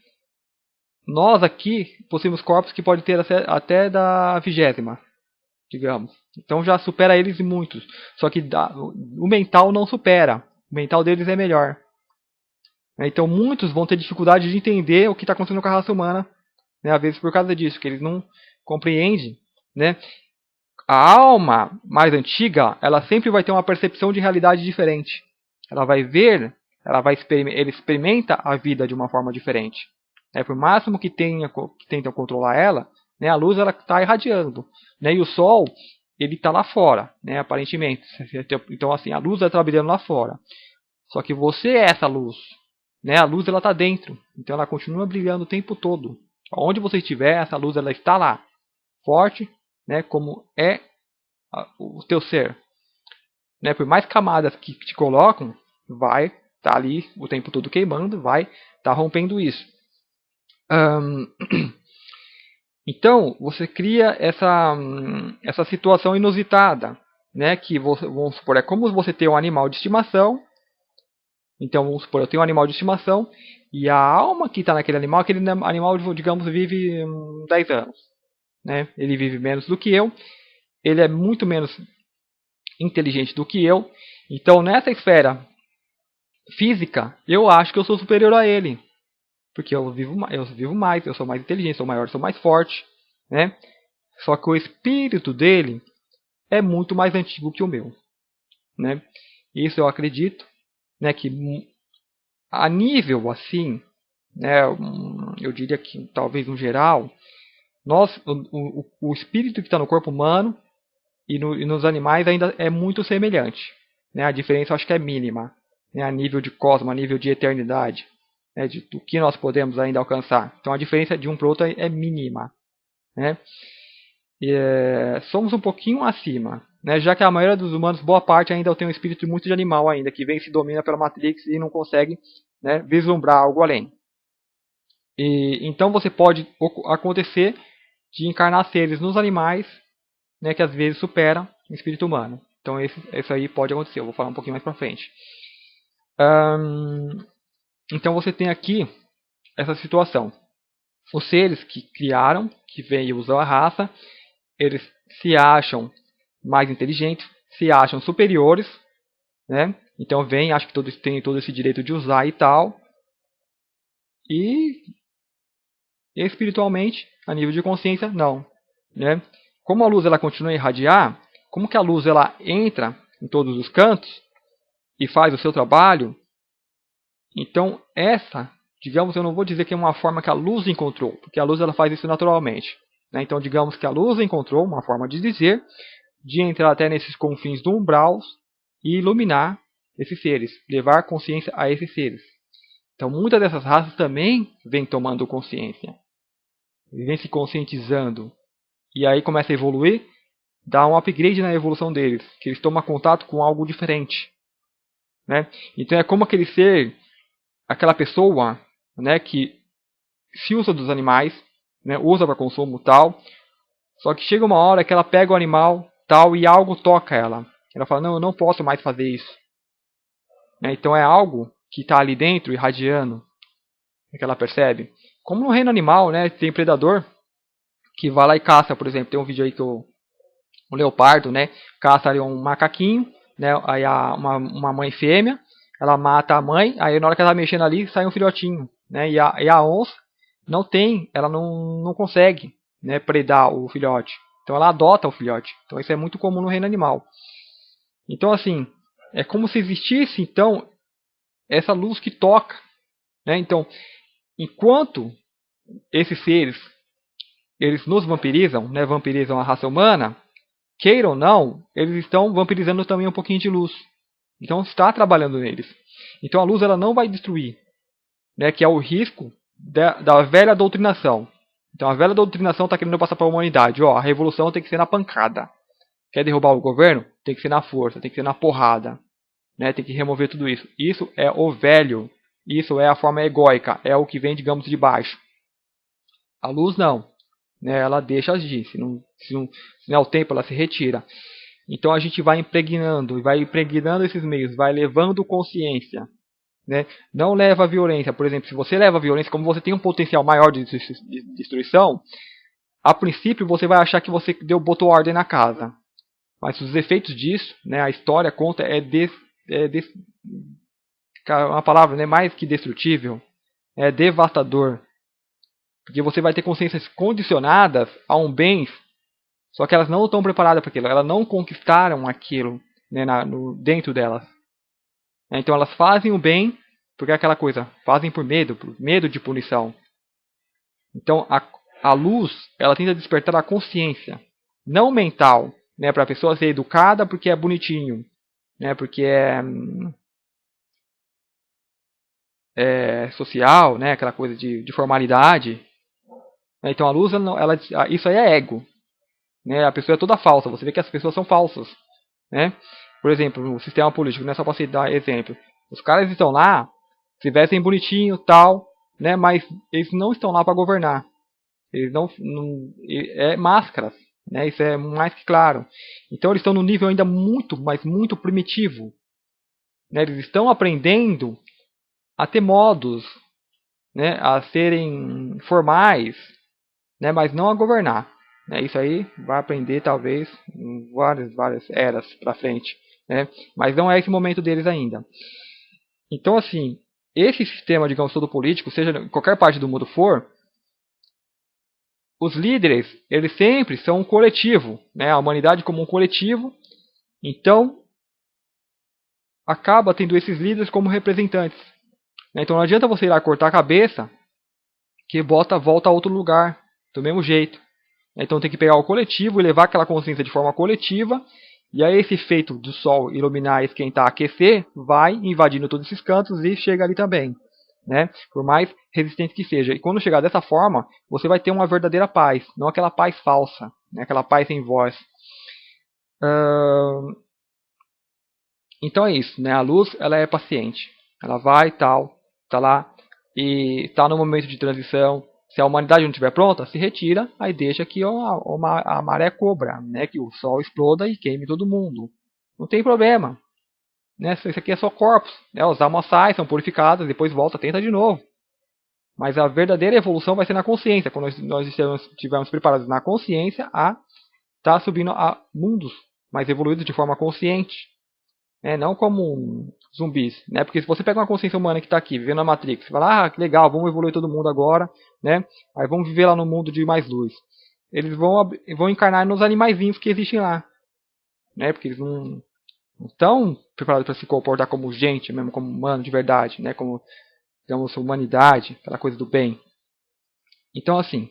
Nós aqui possuímos corpos que podem ter até da 20ª, digamos. Então já supera eles muitos. Só que o mental não supera. O mental deles é melhor. Então muitos vão ter dificuldade de entender o que está acontecendo com a raça humana, né? Às vezes por causa disso, que eles não compreendem. Né? A alma mais antiga, ela sempre vai ter uma percepção de realidade diferente. Ela vai ver, ele experimenta a vida de uma forma diferente. Por máximo que tentam controlar ela, né, a luz ela está irradiando. Né, e o Sol, ele está lá fora, né, aparentemente. Então assim, a luz está brilhando lá fora. Só que você é essa luz. Né, a luz ela está dentro. Então ela continua brilhando o tempo todo. Onde você estiver, essa luz ela está lá. Forte, né, como é o teu ser. Né, por mais camadas que te colocam, vai Está ali o tempo todo queimando, vai estar rompendo isso. Ahn, Então, você cria essa situação inusitada, né? Que vamos supor, é como você ter um animal de estimação. Então, vamos supor, eu tenho um animal de estimação e a alma que está naquele animal, digamos, vive 10 anos, né? Ele vive menos do que eu, ele é muito menos inteligente do que eu. Então, nessa esfera física, eu acho que eu sou superior a ele, porque eu vivo mais, eu sou mais inteligente, sou maior, sou mais forte, né? Só que o espírito dele é muito mais antigo que o meu, né? Isso eu acredito, né, que a nível assim, né, eu diria que talvez no geral, o espírito que está no corpo humano e nos animais ainda é muito semelhante, né? A diferença eu acho que é mínima, né, a nível de cosmos, a nível de eternidade, né, do que nós podemos ainda alcançar. Então a diferença de um para o outro é mínima, né? Somos um pouquinho acima, né? Já que a maioria dos humanos, boa parte ainda tem um espírito muito de animal ainda, que vem e se domina pela Matrix e não consegue, né, vislumbrar algo além. Então você pode acontecer de encarnar seres nos animais, né, que às vezes superam o espírito humano. Então isso aí pode acontecer, eu vou falar um pouquinho mais pra frente. Então você tem aqui essa situação. Os seres que criaram, que vêm e usam a raça, eles se acham mais inteligentes, se acham superiores, né? Então vem, acho que todos têm todo esse direito de usar e tal. E espiritualmente, a nível de consciência, não, né? Como a luz ela continua a irradiar, como que a luz ela entra em todos os cantos e faz o seu trabalho, então essa, digamos, eu não vou dizer que é uma forma que a luz encontrou, porque a luz ela faz isso naturalmente, né? Então digamos que a luz encontrou uma forma de dizer, de entrar até nesses confins do umbral e iluminar esses seres, levar consciência a esses seres. Então muitas dessas raças também vêm tomando consciência, vêm se conscientizando, e aí começa a evoluir, dá um upgrade na evolução deles, que eles tomam contato com algo diferente, né? Então é como aquele ser, aquela pessoa, né, que se usa dos animais, né, usa para consumo tal, só que chega uma hora que ela pega o animal tal e algo toca ela. Ela fala, não, eu não posso mais fazer isso. Né? Então é algo que está ali dentro, irradiando, que ela percebe. Como no reino animal, né, tem predador que vai lá e caça, por exemplo. Tem um vídeo aí que o leopardo, né, caça ali um macaquinho, né, aí uma mãe fêmea, ela mata a mãe, aí na hora que ela está mexendo ali, sai um filhotinho. Né, e a onça não tem, ela não consegue, né, predar o filhote. Então ela adota o filhote. Então isso é muito comum no reino animal. Então assim, é como se existisse então essa luz que toca, né? Então, enquanto esses seres eles nos vampirizam, né, vampirizam a raça humana, queiram ou não, eles estão vampirizando também um pouquinho de luz. Então está trabalhando neles. Então a luz ela não vai destruir, né, que é o risco da velha doutrinação. Então a velha doutrinação está querendo passar para a humanidade. Ó, a revolução tem que ser na pancada. Quer derrubar o governo? Tem que ser na força, tem que ser na porrada. Né? Tem que remover tudo isso. Isso é o velho. Isso é a forma egóica. É o que vem, digamos, de baixo. A luz não. Né? Ela deixa agir. Se não é o tempo, ela se retira. Então a gente vai impregnando esses meios, vai levando consciência. Né? Não leva a violência. Por exemplo, se você leva a violência, como você tem um potencial maior de destruição, a princípio você vai achar que você botou ordem na casa. Mas os efeitos disso, né, a história conta, uma palavra, né, mais que destrutível, é devastador. Porque você vai ter consciências condicionadas a um bem, só que elas não estão preparadas para aquilo, elas não conquistaram aquilo, né, dentro delas. Então elas fazem o bem, porque é aquela coisa, fazem por medo de punição. Então a luz, ela tenta despertar a consciência, não mental, né, para a pessoa ser educada porque é bonitinho, né, porque é social, né, aquela coisa de formalidade. Então a luz, isso aí é ego. Né, a pessoa é toda falsa, você vê que as pessoas são falsas. Né? Por exemplo, no sistema político, não é só para você dar exemplo. Os caras estão lá, se vestem bonitinho, tal, né? Mas eles não estão lá para governar. Eles é máscaras, né? Isso é mais que claro. Então eles estão num nível ainda muito, mas muito primitivo, né? Eles estão aprendendo a ter modos, né? A serem formais, né? Mas não a governar. Né? Isso aí vai aprender talvez em várias eras para frente, né? Mas não é esse momento deles ainda. Então assim, esse sistema, digamos, todo político, seja em qualquer parte do mundo for, os líderes, eles sempre são um coletivo, né? A humanidade como um coletivo. Então, acaba tendo esses líderes como representantes. Né? Então, não adianta você ir lá cortar a cabeça que volta a outro lugar, do mesmo jeito. Então, tem que pegar o coletivo e levar aquela consciência de forma coletiva. E aí, esse efeito do Sol iluminar, esquentar, aquecer, vai invadindo todos esses cantos e chega ali também. Né? Por mais resistente que seja. E quando chegar dessa forma, você vai ter uma verdadeira paz, não aquela paz falsa, né? Aquela paz sem voz. Então é isso, né? A luz, ela é paciente. Ela vai tal, tá lá e está no momento de transição. Se a humanidade não estiver pronta, se retira, aí deixa que a maré cobra, né? Que o sol exploda e queime todo mundo. Não tem problema, né? Isso aqui é só corpos, né? Os almas saem, são purificadas, depois volta, tenta de novo. Mas a verdadeira evolução vai ser na consciência, quando nós estivermos preparados na consciência a estar subindo a mundos mais evoluídos de forma consciente. Não como zumbis, né? Porque se você pega uma consciência humana que está aqui, vivendo na Matrix, você fala, ah, que legal, vamos evoluir todo mundo agora, né? Aí vamos viver lá no mundo de mais luz. Eles vão encarnar nos animaizinhos que existem lá, né? Porque eles não estão preparados para se comportar como gente, mesmo como humano de verdade, né? Como, digamos, humanidade, aquela coisa do bem. Então, assim,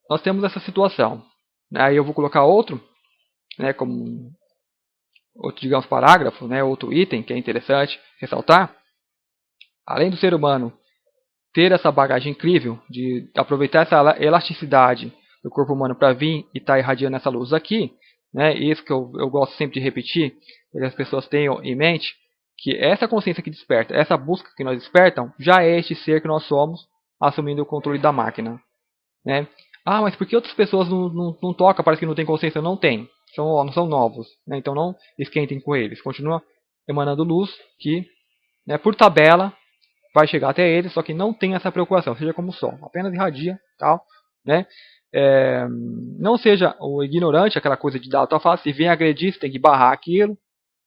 nós temos essa situação. Aí eu vou colocar outro, né? Como outro, digamos, parágrafo, né, outro item que é interessante ressaltar, além do ser humano ter essa bagagem incrível de aproveitar essa elasticidade do corpo humano para vir e estar irradiando essa luz aqui, né, isso que eu gosto sempre de repetir, que as pessoas tenham em mente, que essa consciência que desperta, essa busca que nós despertam, já é este ser que nós somos, assumindo o controle da máquina. Né? Ah, mas por que outras pessoas não tocam, parece que não tem consciência? Não tem. Não são novos. Né? Então não esquentem com eles. Continua emanando luz que, né, por tabela, vai chegar até eles, só que não tem essa preocupação, seja como o sol. Apenas irradia, tal, né? Não seja o ignorante, aquela coisa de dar a tua face, se vem agredir, você tem que barrar aquilo.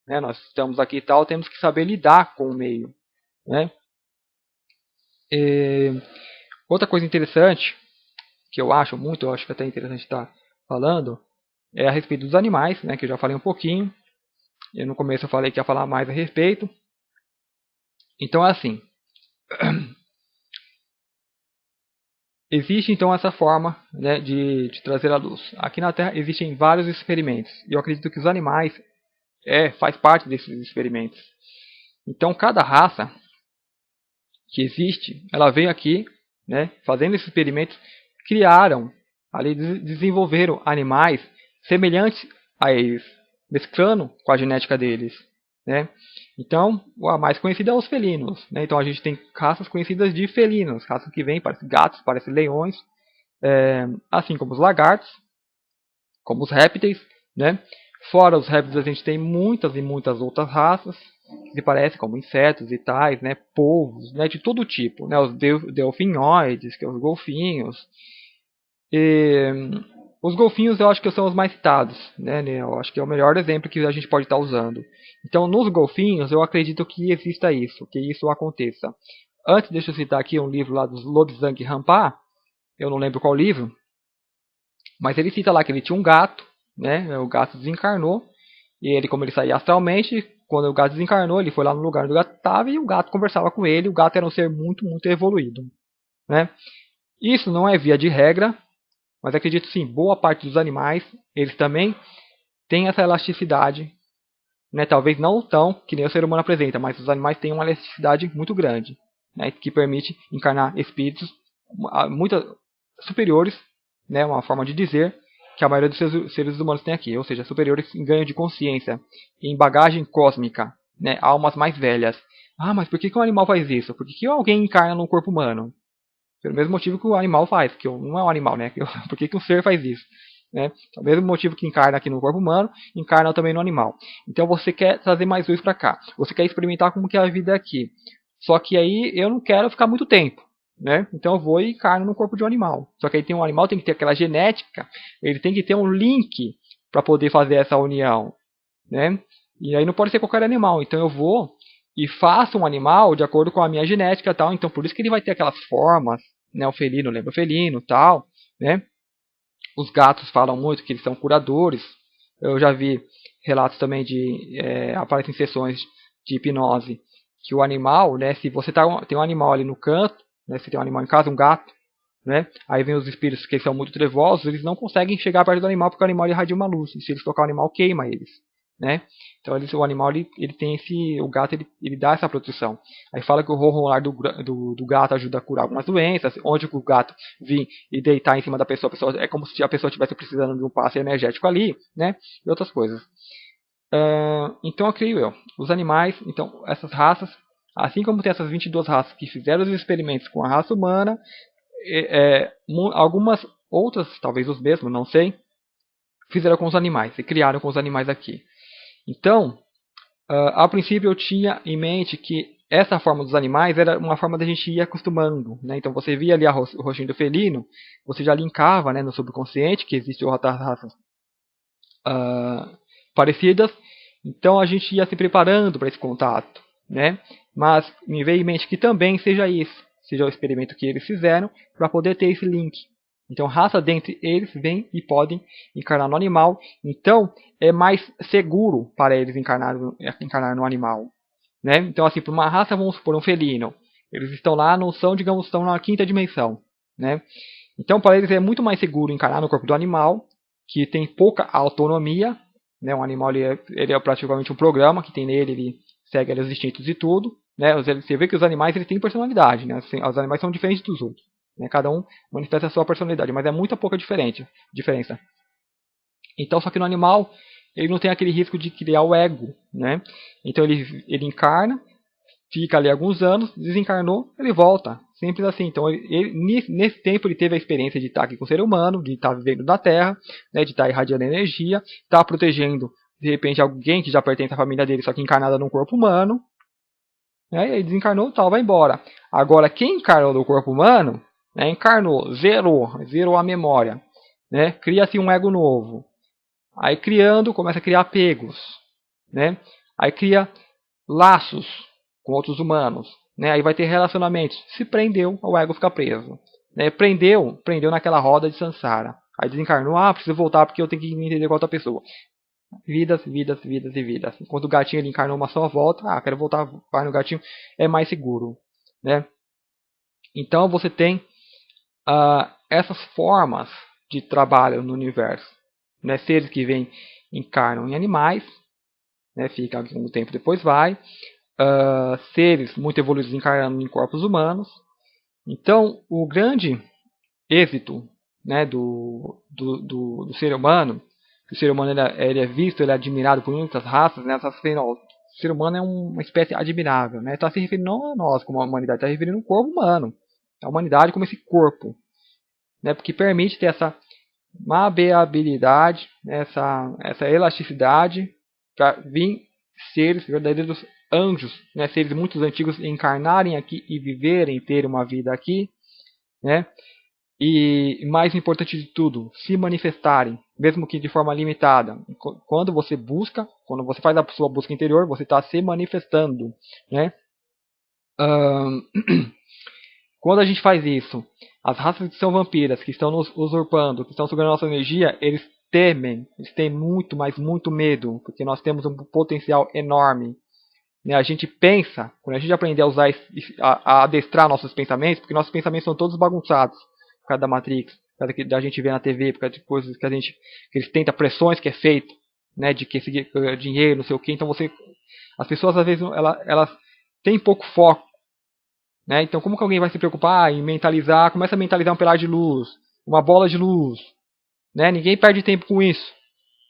Né? Nós estamos aqui e tal, temos que saber lidar com o meio. Né? Outra coisa interessante que eu acho que até interessante estar falando, é a respeito dos animais, né, que eu já falei um pouquinho. E no começo eu falei que ia falar mais a respeito. Então é assim. Existe então essa forma, né, de trazer a luz. Aqui na Terra existem vários experimentos. E eu acredito que os animais faz parte desses experimentos. Então cada raça que existe, ela veio aqui, né, fazendo esses experimentos, criaram, ali desenvolveram animais semelhantes a eles, mesclando com a genética deles. Né? Então, a mais conhecida é os felinos. Né? Então a gente tem raças conhecidas de felinos, raças que vêm, parecem gatos, parecem leões, assim como os lagartos, como os répteis. Né? Fora os répteis, a gente tem muitas e muitas outras raças que se parecem, como insetos e tais, né? Polvos, né? De todo tipo, né? Os delfinóides, que são os golfinhos. E os golfinhos eu acho que são os mais citados, né? Eu acho que é o melhor exemplo que a gente pode estar usando. Então, nos golfinhos, eu acredito que exista isso, que isso aconteça. Antes, deixa eu citar aqui um livro lá dos Lobsang Rampa, eu não lembro qual livro, mas ele cita lá que ele tinha um gato, né? O gato desencarnou, e ele, como ele saía astralmente, quando o gato desencarnou, ele foi lá no lugar onde o gato estava e o gato conversava com ele. O gato era um ser muito, muito evoluído. Né? Isso não é via de regra, mas acredito sim, boa parte dos animais, eles também têm essa elasticidade. Né? Talvez não tão que nem o ser humano apresenta, mas os animais têm uma elasticidade muito grande, né? Que permite encarnar espíritos muito superiores, né? Uma forma de dizer, que a maioria dos seres humanos tem aqui, ou seja, superiores em ganho de consciência, em bagagem cósmica, né, almas mais velhas. Ah, mas por que um animal faz isso? Por que alguém encarna num corpo humano? Pelo mesmo motivo que o animal faz, porque não é um animal, né? Por que um ser faz isso? Né? O mesmo motivo que encarna aqui no corpo humano, encarna também no animal. Então você quer trazer mais luz para cá. Você quer experimentar como que é a vida aqui. Só que aí eu não quero ficar muito tempo. Né? Então eu vou e encarno no corpo de um animal. Só que aí tem um animal, tem que ter aquela genética, ele tem que ter um link para poder fazer essa união. Né? E aí não pode ser qualquer animal. Então eu vou e faço um animal de acordo com a minha genética e tal. Então por isso que ele vai ter aquelas formas, né? O felino lembra o felino tal, né? Os gatos falam muito que eles são curadores. Eu já vi relatos também de aparecem em sessões de hipnose que o animal, né? Se você tem um animal ali no canto, né? Se tem um animal em casa, um gato, né? Aí vem os espíritos que são muito trevosos, eles não conseguem chegar perto do animal porque o animal irradia uma luz. E se eles tocar o animal, queima eles, né? Então o animal ele tem o gato ele dá essa proteção. Aí fala que o ronronar do gato ajuda a curar algumas doenças. Onde o gato vir e deitar em cima da pessoa, é como se a pessoa estivesse precisando de um passe energético ali, né? E outras coisas. Então eu creio os animais, então essas raças, assim como tem essas 22 raças que fizeram os experimentos com a raça humana, algumas outras, talvez os mesmos, não sei, fizeram com os animais e criaram com os animais aqui. Então, a princípio eu tinha em mente que essa forma dos animais era uma forma da gente ir acostumando. Né? Então você via ali o rostinho do felino, você já linkava, né, no subconsciente que existem outras raças parecidas. Então a gente ia se preparando para esse contato. Né? Mas me veio em mente que também seja isso, seja o experimento que eles fizeram para poder ter esse link. Então, raça dentre eles vêm e podem encarnar no animal. Então, é mais seguro para eles encarnar no animal. Né? Então, assim, para uma raça, vamos supor, um felino. Eles estão lá, não são, digamos, estão na quinta dimensão. Né? Então, para eles é muito mais seguro encarnar no corpo do animal, que tem pouca autonomia. Né? Um animal ele é praticamente um programa que tem nele, ele segue ali os instintos e tudo. Né? Você vê que os animais eles têm personalidade. Né? Assim, os animais são diferentes dos outros. Né? Cada um manifesta a sua personalidade, mas é muito pouca diferença. Então, só que no animal, ele não tem aquele risco de criar o ego. Né? Então, ele encarna, fica ali alguns anos, desencarnou, ele volta. Simples assim. Então, nesse tempo, ele teve a experiência de estar aqui com o ser humano, de estar vivendo na Terra, né? De estar irradiando energia, estar protegendo, de repente, alguém que já pertence à família dele, só que encarnada num corpo humano. Né? E aí desencarnou, tal, vai embora. Agora, quem encarnou no corpo humano, né, encarnou, zerou a memória, né, cria-se um ego novo. Aí criando, começa a criar apegos, né? Aí cria laços com outros humanos, né? Aí vai ter relacionamentos. Se prendeu, o ego fica preso, né? Prendeu naquela roda de samsara. Aí desencarnou, preciso voltar porque eu tenho que me entender com outra pessoa. Vidas e vidas. Enquanto o gatinho ele encarnou uma só volta, quero voltar, vai no gatinho, é mais seguro, né? Então você tem essas formas de trabalho no universo, né? Seres que vêm encarnam em animais, né? Fica algum tempo depois vai, seres muito evoluídos encarnando em corpos humanos. Então o grande êxito, né, do ser humano, que o ser humano ele é visto, ele é admirado por muitas raças, né? O ser humano é uma espécie admirável, né? Está se referindo não a nós como a humanidade, está se referindo ao corpo humano, a humanidade como esse corpo, né? Porque permite ter essa maleabilidade, essa elasticidade para vir seres verdadeiros anjos, né? Seres muito antigos encarnarem aqui e viverem, ter uma vida aqui, né? E mais importante de tudo, se manifestarem, mesmo que de forma limitada. Quando você busca, quando você faz a sua busca interior, você está se manifestando, né? Quando a gente faz isso, as raças que são vampiras, que estão nos usurpando, que estão sugando nossa energia, eles temem, eles têm muito, mas muito medo, porque nós temos um potencial enorme. Né? A gente pensa, quando a gente aprender a usar, a adestrar nossos pensamentos, porque nossos pensamentos são todos bagunçados, por causa da Matrix, por causa da gente ver na TV, por causa de coisas que que eles tentam, pressões que é feito, né, de que esse dinheiro, não sei o que. Então as pessoas às vezes elas têm pouco foco. Né? Então, como que alguém vai se preocupar em mentalizar? Começa a mentalizar um pilar de luz, uma bola de luz. né? Ninguém perde tempo com isso.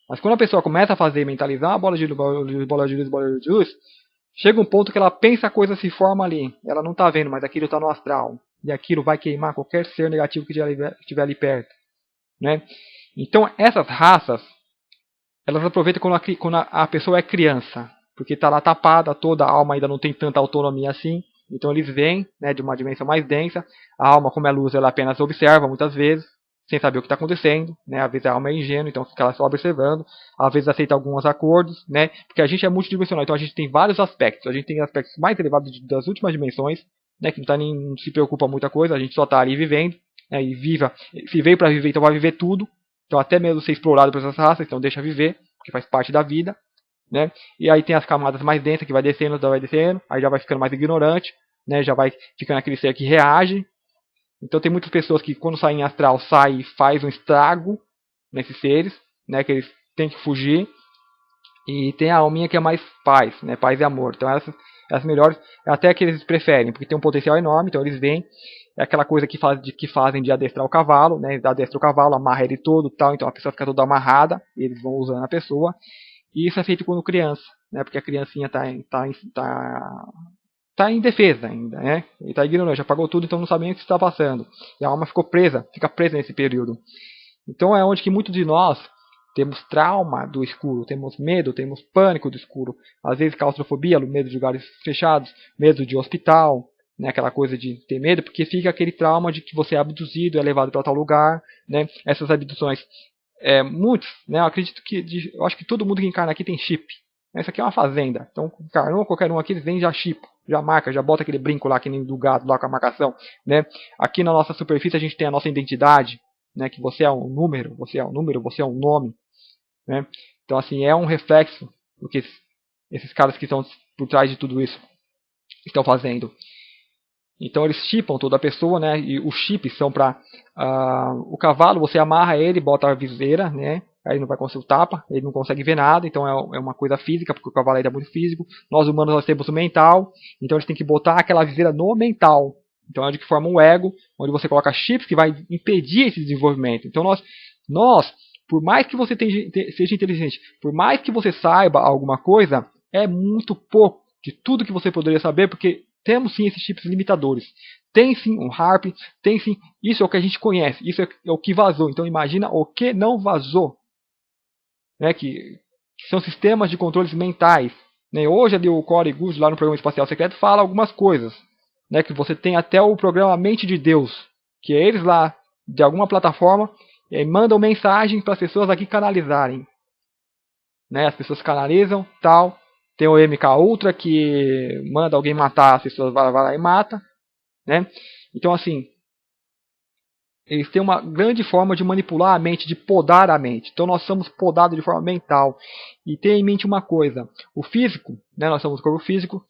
Mas quando a pessoa começa a fazer, mentalizar uma bola de luz, bola de luz, bola de luz, chega um ponto que ela pensa, a coisa se forma ali. Ela não está vendo, mas aquilo está no astral. E aquilo vai queimar qualquer ser negativo que estiver ali perto, né? Então essas raças, elas aproveitam quando a pessoa é criança, porque está lá tapada, toda a alma ainda não tem tanta autonomia assim. Então eles vêm, né, de uma dimensão mais densa. A alma, como é luz, ela apenas observa muitas vezes, sem saber o que está acontecendo, né? Às vezes a alma é ingênua, então fica lá só observando. Às vezes aceita alguns acordos, né? Porque a gente é multidimensional, então a gente tem vários aspectos. A gente tem aspectos mais elevados das últimas dimensões, né? Que não se preocupa muita coisa, a gente só está ali vivendo, né? E se veio para viver, então vai viver tudo. Então até mesmo ser explorado por essas raças, então deixa viver, porque faz parte da vida, né? E aí tem as camadas mais densas que vai descendo, aí já vai ficando mais ignorante, né? Já vai ficando aquele ser que reage. Então tem muitas pessoas que quando saem em astral, saem e faz um estrago nesses seres, né? Que eles têm que fugir. E tem a alminha que é mais paz, né? Paz e amor. Então essas melhores, até que eles preferem, porque tem um potencial enorme, então eles vêm. É aquela coisa que fazem de adestrar o cavalo, né? Adestra o cavalo, amarra ele todo, tal, então a pessoa fica toda amarrada, e eles vão usando a pessoa. E isso é feito quando criança, né? Porque a criancinha tá em defesa ainda, né? Ele está ignorante, já pagou tudo, então não sabe nem o que está passando. E a alma fica presa nesse período. Então é onde que muitos de nós temos trauma do escuro, temos medo, temos pânico do escuro. Às vezes claustrofobia, medo de lugares fechados, medo de hospital, né? Aquela coisa de ter medo, porque fica aquele trauma de que você é abduzido, é levado para tal lugar, né? Essas abduções, muitos, né? Eu acho que todo mundo que encarna aqui tem chip. Essa aqui é uma fazenda, então encarnou qualquer um aqui, eles vêm já chip, já marca, já bota aquele brinco lá que nem do gado lá com a marcação, né? Aqui na nossa superfície a gente tem a nossa identidade, né? Que você é um número, você é um nome, né? Então assim é um reflexo do que esses caras que estão por trás de tudo isso estão fazendo. Então eles chipam toda a pessoa, né? E os chips são para o cavalo, você amarra ele, bota a viseira, né? Aí ele não vai conseguir tapa, ele não consegue ver nada, então é uma coisa física, porque o cavalo ainda é muito físico. Nós humanos nós temos o mental, então eles têm que botar aquela viseira no mental. Então é onde que forma um ego, onde você coloca chips que vai impedir esse desenvolvimento. Então nós por mais que você seja inteligente, por mais que você saiba alguma coisa, é muito pouco de tudo que você poderia saber, porque temos sim esses chips limitadores. Tem sim um HARP, tem sim, isso é o que a gente conhece, isso é o que vazou. Então imagina o que não vazou, né? Que são sistemas de controles mentais. Né? Hoje ali o Corey Goode lá no Programa Espacial Secreto fala algumas coisas, né? Que você tem até o programa Mente de Deus, que é eles lá de alguma plataforma mandam mensagem para as pessoas aqui canalizarem, né? As pessoas canalizam, tal. Tem o MK Ultra que manda alguém matar, as pessoas vai lá e mata, né? Então assim, eles têm uma grande forma de manipular a mente, de podar a mente. Então nós somos podados de forma mental. E tenha em mente uma coisa, o físico, né? Nós somos o corpo físico.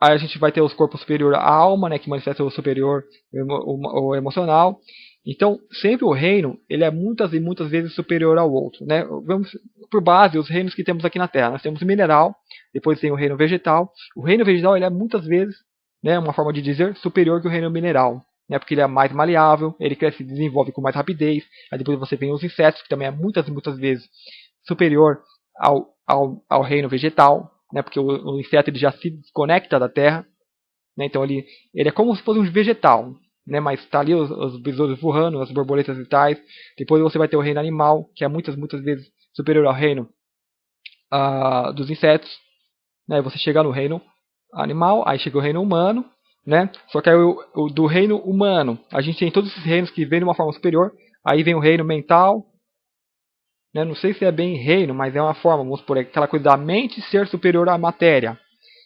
Aí a gente vai ter os corpos superior à alma, né? Que manifesta o superior, o emocional. Então, sempre o reino, ele é muitas e muitas vezes superior ao outro, né? Vamos por base os reinos que temos aqui na Terra. Nós temos o mineral, depois tem o reino vegetal. O reino vegetal, ele é muitas vezes, né, uma forma de dizer, superior que o reino mineral, né? Porque ele é mais maleável, ele cresce e desenvolve com mais rapidez. Aí depois você tem os insetos, que também é muitas e muitas vezes superior ao reino vegetal, né? Porque o inseto ele já se desconecta da Terra, né? Então ele é como se fosse um vegetal, né? Mas está ali os besouros voando, as borboletas e tais. Depois você vai ter o reino animal, que é muitas vezes superior ao reino dos insetos, né? Você chega no reino animal, aí chega o reino humano, né? Só que aí do reino humano, a gente tem todos esses reinos que vêm de uma forma superior. Aí vem o reino mental, né? Não sei se é bem reino, mas é uma forma, vamos supor, aquela coisa da mente ser superior à matéria.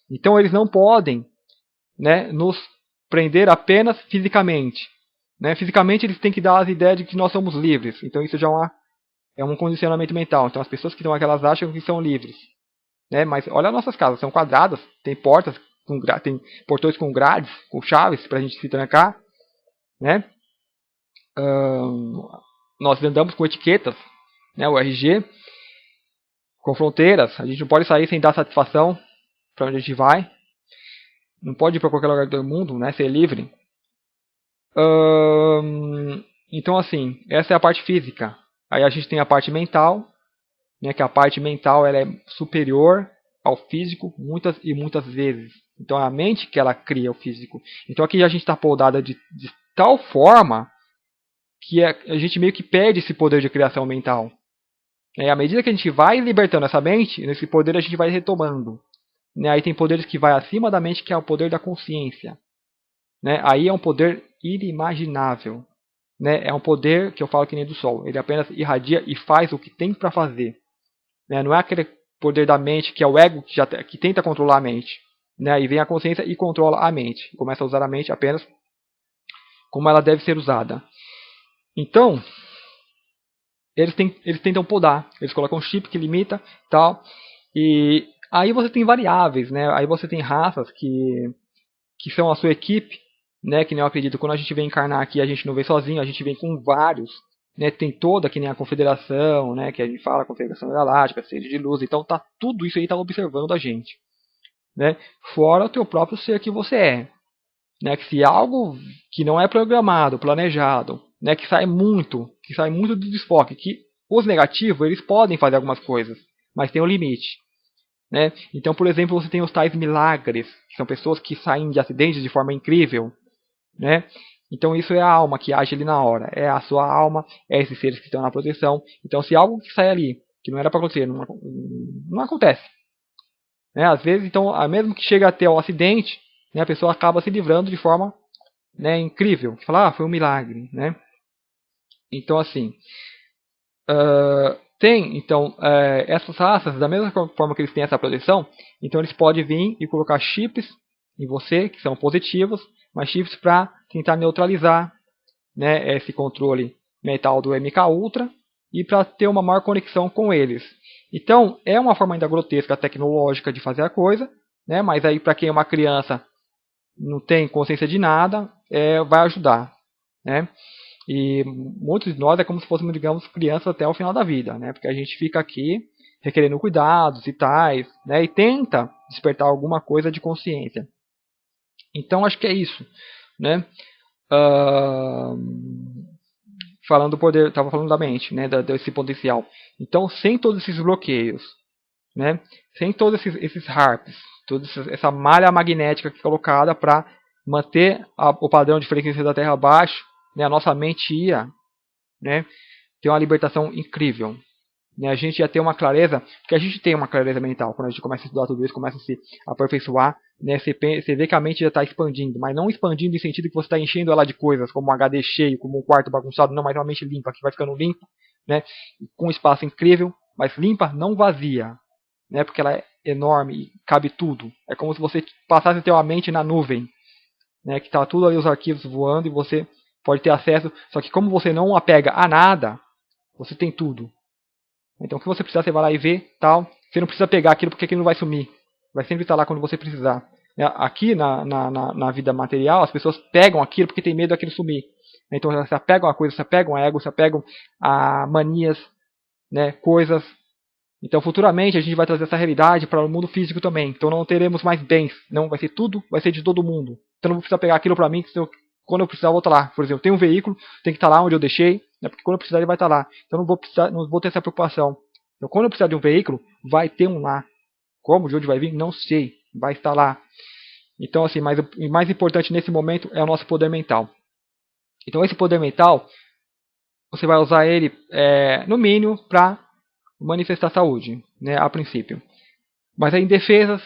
Então eles não podem, né, nos prender apenas fisicamente. Né? Fisicamente eles têm que dar as ideias de que nós somos livres. Então isso já é um condicionamento mental. Então as pessoas que estão aqui, elas acham que são livres. Né? Mas olha as nossas casas, são quadradas, tem portas, tem portões com grades, com chaves para a gente se trancar. Né? Nós andamos com etiquetas, né, o RG, com fronteiras. A gente não pode sair sem dar satisfação para onde a gente vai. Não pode ir para qualquer lugar do mundo, né, ser livre. Então assim, essa é a parte física. Aí a gente tem a parte mental, né, que a parte mental ela é superior ao físico muitas e muitas vezes. Então é a mente que ela cria o físico. Então aqui a gente está podada de tal forma que a gente meio que perde esse poder de criação mental. À medida que a gente vai libertando essa mente, nesse poder a gente vai retomando. Aí tem poderes que vai acima da mente, que é o poder da consciência. Aí é um poder inimaginável. É um poder que eu falo que nem do sol. Ele apenas irradia e faz o que tem para fazer. Não é aquele poder da mente que é o ego que tenta controlar a mente. Aí vem a consciência e controla a mente. Começa a usar a mente apenas como ela deve ser usada. Então, eles tentam podar. Eles colocam um chip que limita tal. E aí você tem variáveis. Aí você tem raças que são a sua equipe. Que nem eu acredito, quando a gente vem encarnar aqui, a gente não vem sozinho, a gente vem com vários. Tem toda, que nem a Confederação, que a gente fala, a Confederação Galáctica, Seres de Luz. Então tá tudo isso aí tá observando a gente. Fora o teu próprio ser que você é. Que se algo que não é programado, planejado, que sai muito do desfoque, que os negativos eles podem fazer algumas coisas, mas tem um limite. Então, por exemplo, você tem os tais milagres, que são pessoas que saem de acidentes de forma incrível. Então isso é a alma que age ali na hora, é a sua alma, é esses seres que estão na proteção. Então se algo que sai ali, que não era para acontecer, não acontece. Às vezes, então, mesmo que chegue até o acidente, a pessoa acaba se livrando de forma incrível. Fala, foi um milagre. Então assim, tem então essas raças, da mesma forma que eles têm essa proteção, então eles podem vir e colocar chips em você, que são positivos, mas chips para tentar neutralizar esse controle mental do MK Ultra e para ter uma maior conexão com eles. Então é uma forma ainda grotesca tecnológica de fazer a coisa, mas aí para quem é uma criança não tem consciência de nada, vai ajudar. E muitos de nós é como se fôssemos, digamos, crianças até o final da vida, porque a gente fica aqui requerendo cuidados e tais, e tenta despertar alguma coisa de consciência. Então acho que é isso, falando do poder, estava falando da mente, desse potencial. Então, sem todos esses bloqueios, sem todos esses harps, toda essa malha magnética que é colocada para manter o padrão de frequência da Terra baixo, a nossa mente ia ter uma libertação incrível. A gente ia ter uma clareza, porque a gente tem uma clareza mental, quando a gente começa a estudar tudo isso, começa a se aperfeiçoar, você vê que a mente já está expandindo, mas não expandindo em sentido que você está enchendo ela de coisas, como um HD cheio, como um quarto bagunçado, não, mas uma mente limpa, que vai ficando limpa, com um espaço incrível, mas limpa, não vazia, porque ela é enorme e cabe tudo. É como se você passasse a ter uma mente na nuvem, que está tudo ali os arquivos voando e você pode ter acesso, só que como você não apega a nada, você tem tudo. Então o que você precisar, você vai lá e vê, tal. Você não precisa pegar aquilo porque aquilo não vai sumir. Vai sempre estar lá quando você precisar. Aqui na vida material, as pessoas pegam aquilo porque tem medo daquilo sumir. Então elas se apegam a coisas, se apegam a ego, se apegam a manias, coisas. Então futuramente a gente vai trazer essa realidade para o mundo físico também. Então não teremos mais bens. Não, vai ser tudo, vai ser de todo mundo. Então não vou precisar pegar aquilo para mim, quando eu precisar eu vou estar lá. Por exemplo, tem um veículo, tem que estar lá onde eu deixei, porque quando eu precisar ele vai estar lá. Então não vou ter essa preocupação. Então quando eu precisar de um veículo, vai ter um lá. Como, de onde vai vir, não sei. Vai estar lá. Então assim, mas o mais importante nesse momento é o nosso poder mental. Então esse poder mental, você vai usar ele no mínimo para manifestar saúde, a princípio. Mas aí em defesas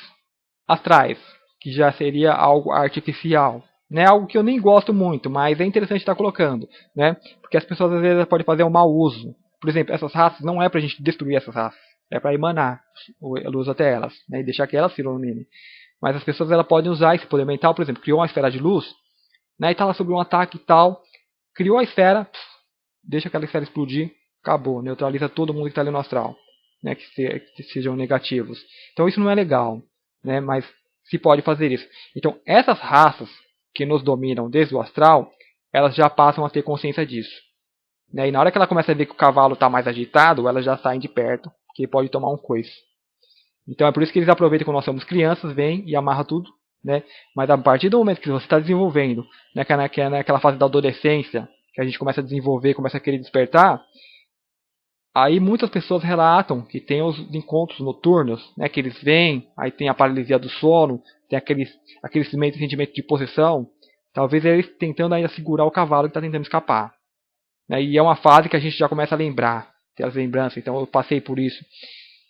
astrais, que já seria algo artificial. Algo que eu nem gosto muito, mas é interessante estar colocando. Porque as pessoas às vezes podem fazer um mau uso. Por exemplo, essas raças não é para a gente destruir essas raças. É para emanar a luz até elas. E deixar que elas se iluminem. Mas as pessoas podem usar esse poder mental. Por exemplo, criou uma esfera de luz. E está lá sobre um ataque e tal. Criou a esfera. Deixa aquela esfera explodir. Acabou. Neutraliza todo mundo que está ali no astral. Que sejam negativos. Então isso não é legal. Mas se pode fazer isso. Então essas raças que nos dominam desde o astral, elas já passam a ter consciência disso. E na hora que ela começa a ver que o cavalo está mais agitado, elas já saem de perto, porque pode tomar um coice. Então é por isso que eles aproveitam quando nós somos crianças, vêm e amarram tudo. Mas a partir do momento que você está desenvolvendo, que é naquela fase da adolescência, que a gente começa a desenvolver, começa a querer despertar, Aí muitas pessoas relatam que tem os encontros noturnos, né, que eles vêm, aí tem a paralisia do sono, tem aquele sentimento de possessão, talvez eles tentando ainda segurar o cavalo que está tentando escapar. Né, e é uma fase que a gente já começa a lembrar, ter as lembranças, então eu passei por isso.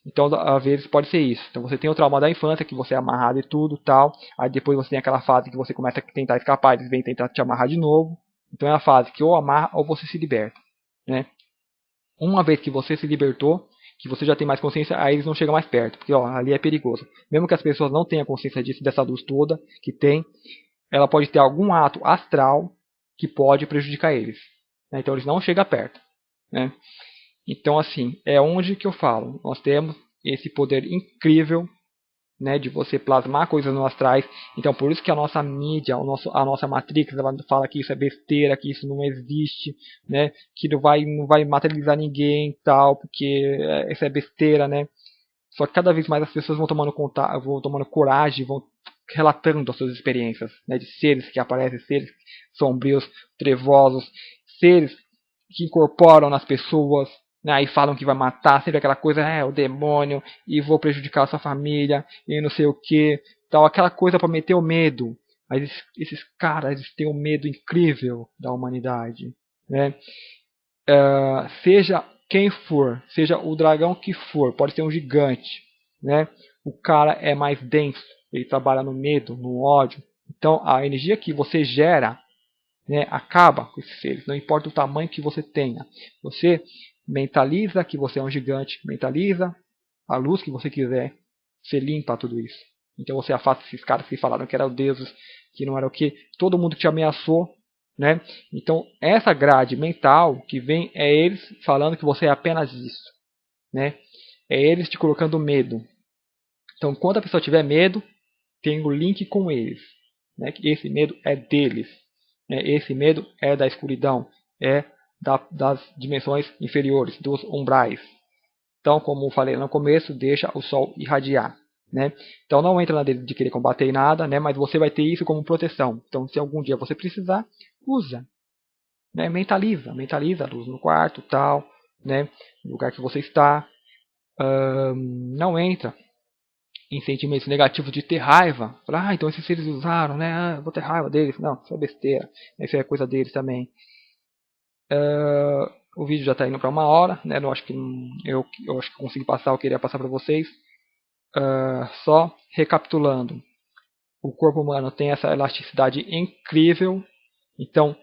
Então, às vezes pode ser isso. Então você tem o trauma da infância, que você é amarrado e tudo, tal. Aí depois você tem aquela fase que você começa a tentar escapar, eles vêm tentar te amarrar de novo. Então é a fase que ou amarra ou você se liberta, né? Uma vez que você se libertou, que você já tem mais consciência, aí eles não chegam mais perto, porque ó, ali é perigoso. Mesmo que as pessoas não tenham consciência disso, dessa luz toda que tem, ela pode ter algum ato astral que pode prejudicar eles. Né? Então eles não chegam perto. Né? Então assim, é onde que eu falo. Nós temos esse poder incrível, né, de você plasmar coisas no astrais. Então por isso que a nossa mídia, a nossa Matrix, ela fala que isso é besteira, que isso não existe, né, que não vai materializar ninguém, tal, porque isso é besteira, né. Só que cada vez mais as pessoas vão tomando contato, vão tomando coragem, vão relatando as suas experiências, né, de seres que aparecem, seres sombrios, trevosos, seres que incorporam nas pessoas, né, e falam que vai matar, sempre aquela coisa, o demônio, e vou prejudicar a sua família, e não sei o que, tal, aquela coisa para meter o medo. Mas esses caras eles têm um medo incrível da humanidade, né? Seja quem for, seja o dragão que for, pode ser um gigante, né? O cara é mais denso, ele trabalha no medo, no ódio. Então a energia que você gera, né, acaba com esses seres, não importa o tamanho que você tenha. Você mentaliza que você é um gigante, mentaliza a luz que você quiser, você limpa tudo isso. Então você afasta esses caras que falaram que eram deuses, que não era o que, todo mundo que te ameaçou, né? Então essa grade mental que vem é eles falando que você é apenas isso, né? É eles te colocando medo. Então quando a pessoa tiver medo, tem o link com eles, né? Que esse medo é deles, né? Esse medo é da escuridão, é das dimensões inferiores, dos umbrais. Então, como eu falei no começo, deixa o sol irradiar. Né? Então não entra na dele de querer combater nada, né? Mas você vai ter isso como proteção. Então se algum dia você precisar, usa. Né? Mentaliza a luz no quarto, tal, né? No lugar que você está. Não entra em sentimentos negativos de ter raiva. Falar, então esses seres usaram, né? Eu vou ter raiva deles. Não, isso é besteira. Isso é coisa deles também. O vídeo já está indo para 1 hora, né? Eu acho que eu acho que consegui passar, eu queria passar para vocês. Só recapitulando, o corpo humano tem essa elasticidade incrível, então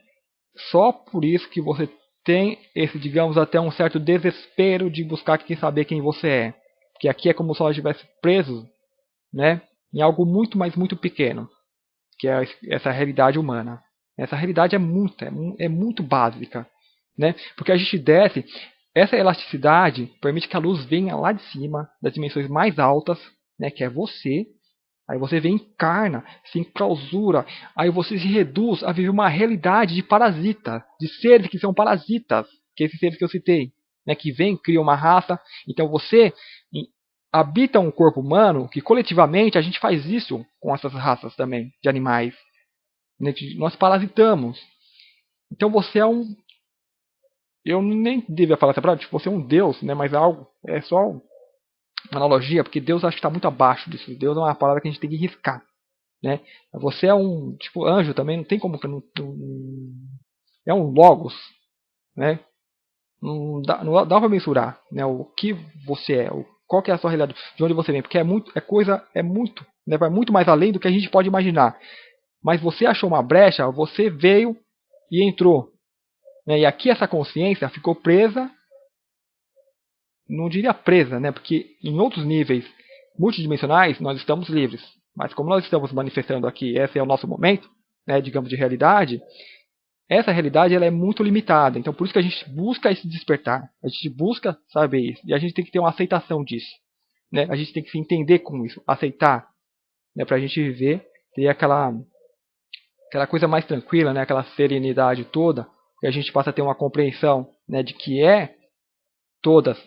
só por isso que você tem esse, digamos, até um certo desespero de buscar saber quem você é, porque aqui é como se ela estivesse preso, né, em algo muito, mas muito pequeno, que é essa realidade humana. Essa realidade é muito básica, né, porque a gente desce. Essa elasticidade permite que a luz venha lá de cima, das dimensões mais altas, né, que é você. Aí você vem encarna, se enclausura, aí você se reduz a viver uma realidade de parasita, de seres que são parasitas, que é esses seres que eu citei, né, que vem, cria uma raça. Então você habita um corpo humano que coletivamente a gente faz isso com essas raças também de animais. Né, nós parasitamos. Então você é um, eu nem devia falar essa palavra, tipo, você é um deus, né, mas algo, é só uma analogia, porque Deus acho que está muito abaixo disso. Deus é uma palavra que a gente tem que riscar. Né? Você é um tipo anjo também, não tem como que não, é um logos, né? Não dá para mensurar, né? O que você é, qual que é a sua realidade, de onde você vem, porque é muito, né? Vai muito mais além do que a gente pode imaginar. Mas você achou uma brecha, você veio e entrou, né? E aqui essa consciência ficou presa, não diria presa, né? Porque em outros níveis multidimensionais nós estamos livres. Mas como nós estamos manifestando aqui, esse é o nosso momento, né, digamos, de realidade, essa realidade ela é muito limitada. Então por isso que a gente busca esse despertar. A gente busca saber isso. E a gente tem que ter uma aceitação disso. Né? A gente tem que se entender com isso, aceitar. Né, para a gente viver, ter aquela coisa mais tranquila, né, aquela serenidade toda. E a gente passa a ter uma compreensão, né, de que todas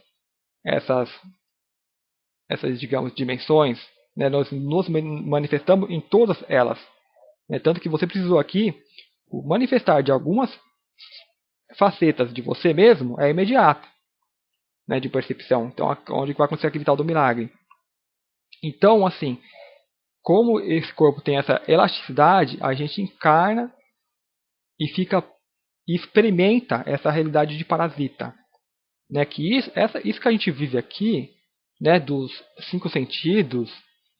essas digamos, dimensões, né, nós nos manifestamos em todas elas. Né, tanto que você precisou aqui o manifestar de algumas facetas de você mesmo é imediato. né, de percepção. Então, onde vai acontecer aquele tal do milagre. Então, assim, como esse corpo tem essa elasticidade, a gente encarna e experimenta essa realidade de parasita, né? Que isso que a gente vive aqui, né, dos 5 sentidos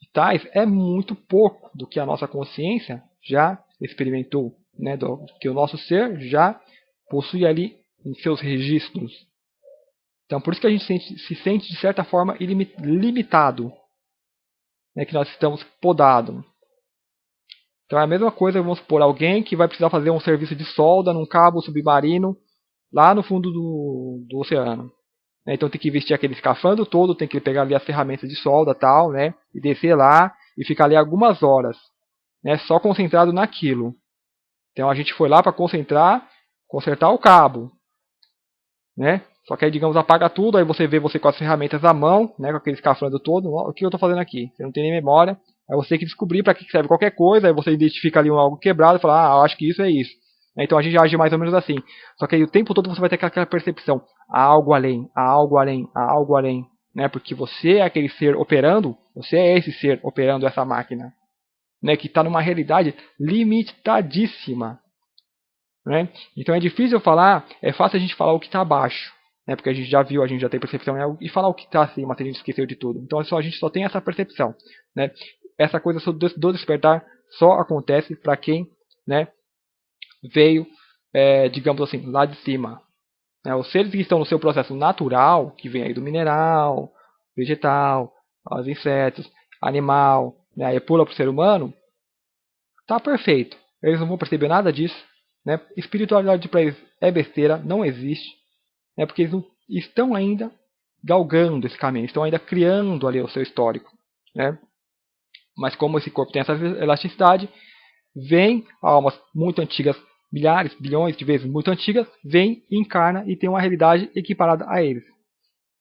e tais, é muito pouco do que a nossa consciência já experimentou, né, do que o nosso ser já possui ali em seus registros. Então, por isso que a gente se sente de certa forma limitado, né, que nós estamos podados. Então é a mesma coisa, vamos supor, alguém que vai precisar fazer um serviço de solda num cabo submarino lá no fundo do oceano. Então tem que vestir aquele escafandro todo, tem que pegar ali as ferramentas de solda tal, né, e descer lá e ficar ali algumas horas, né, só concentrado naquilo. Então a gente foi lá para consertar o cabo, né? Só que aí, digamos, apaga tudo, aí você vê você com as ferramentas à mão, né, com aquele escafandro todo, o que eu estou fazendo aqui? Você não tem nem memória, aí você tem que descobrir para que serve qualquer coisa, aí você identifica ali algo quebrado e fala, eu acho que isso é isso. Então a gente age mais ou menos assim. Só que aí o tempo todo você vai ter aquela percepção, há algo além, há algo além, há algo além, né? Porque você é aquele ser operando, você é esse ser operando essa máquina, né, que está numa realidade limitadíssima. Né? Então é difícil falar, é fácil a gente falar o que está abaixo, né? Porque a gente já viu, a gente já tem percepção, né? E falar o que está acima, se a gente esqueceu de tudo. Então a gente só tem essa percepção. Né? Essa coisa do despertar só acontece para quem, né, veio, digamos assim, lá de cima. Né? Os seres que estão no seu processo natural, que vem aí do mineral, vegetal, os insetos, animal, né? Aí pula para o ser humano, tá perfeito. Eles não vão perceber nada disso. Né? Espiritualidade para eles é besteira, não existe, né? Porque eles não estão ainda galgando esse caminho, estão ainda criando ali o seu histórico. Né? Mas como esse corpo tem essa elasticidade, vem almas muito antigas, milhares, bilhões de vezes muito antigas, vem, encarna e tem uma realidade equiparada a eles.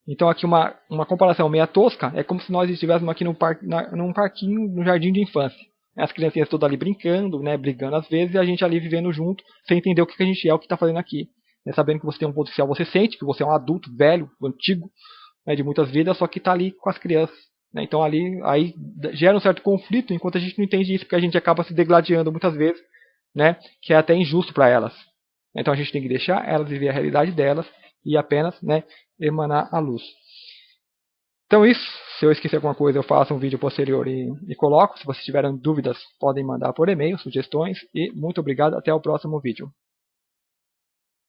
Então aqui uma comparação meia tosca, é como se nós estivéssemos aqui num parquinho, num jardim de infância. As criancinhas todas ali brincando, né, brigando às vezes, e a gente ali vivendo junto, sem entender o que a gente é, o que está fazendo aqui. Né, sabendo que você tem um potencial, você sente que você é um adulto, velho, antigo, né, de muitas vidas, só que está ali com as crianças. Né, então ali aí gera um certo conflito, enquanto a gente não entende isso, porque a gente acaba se degladiando muitas vezes, né, que é até injusto para elas. Então a gente tem que deixar elas viver a realidade delas e apenas, né, emanar a luz. Então isso, se eu esquecer alguma coisa eu faço um vídeo posterior e coloco. Se vocês tiverem dúvidas podem mandar por e-mail, sugestões e muito obrigado, até o próximo vídeo.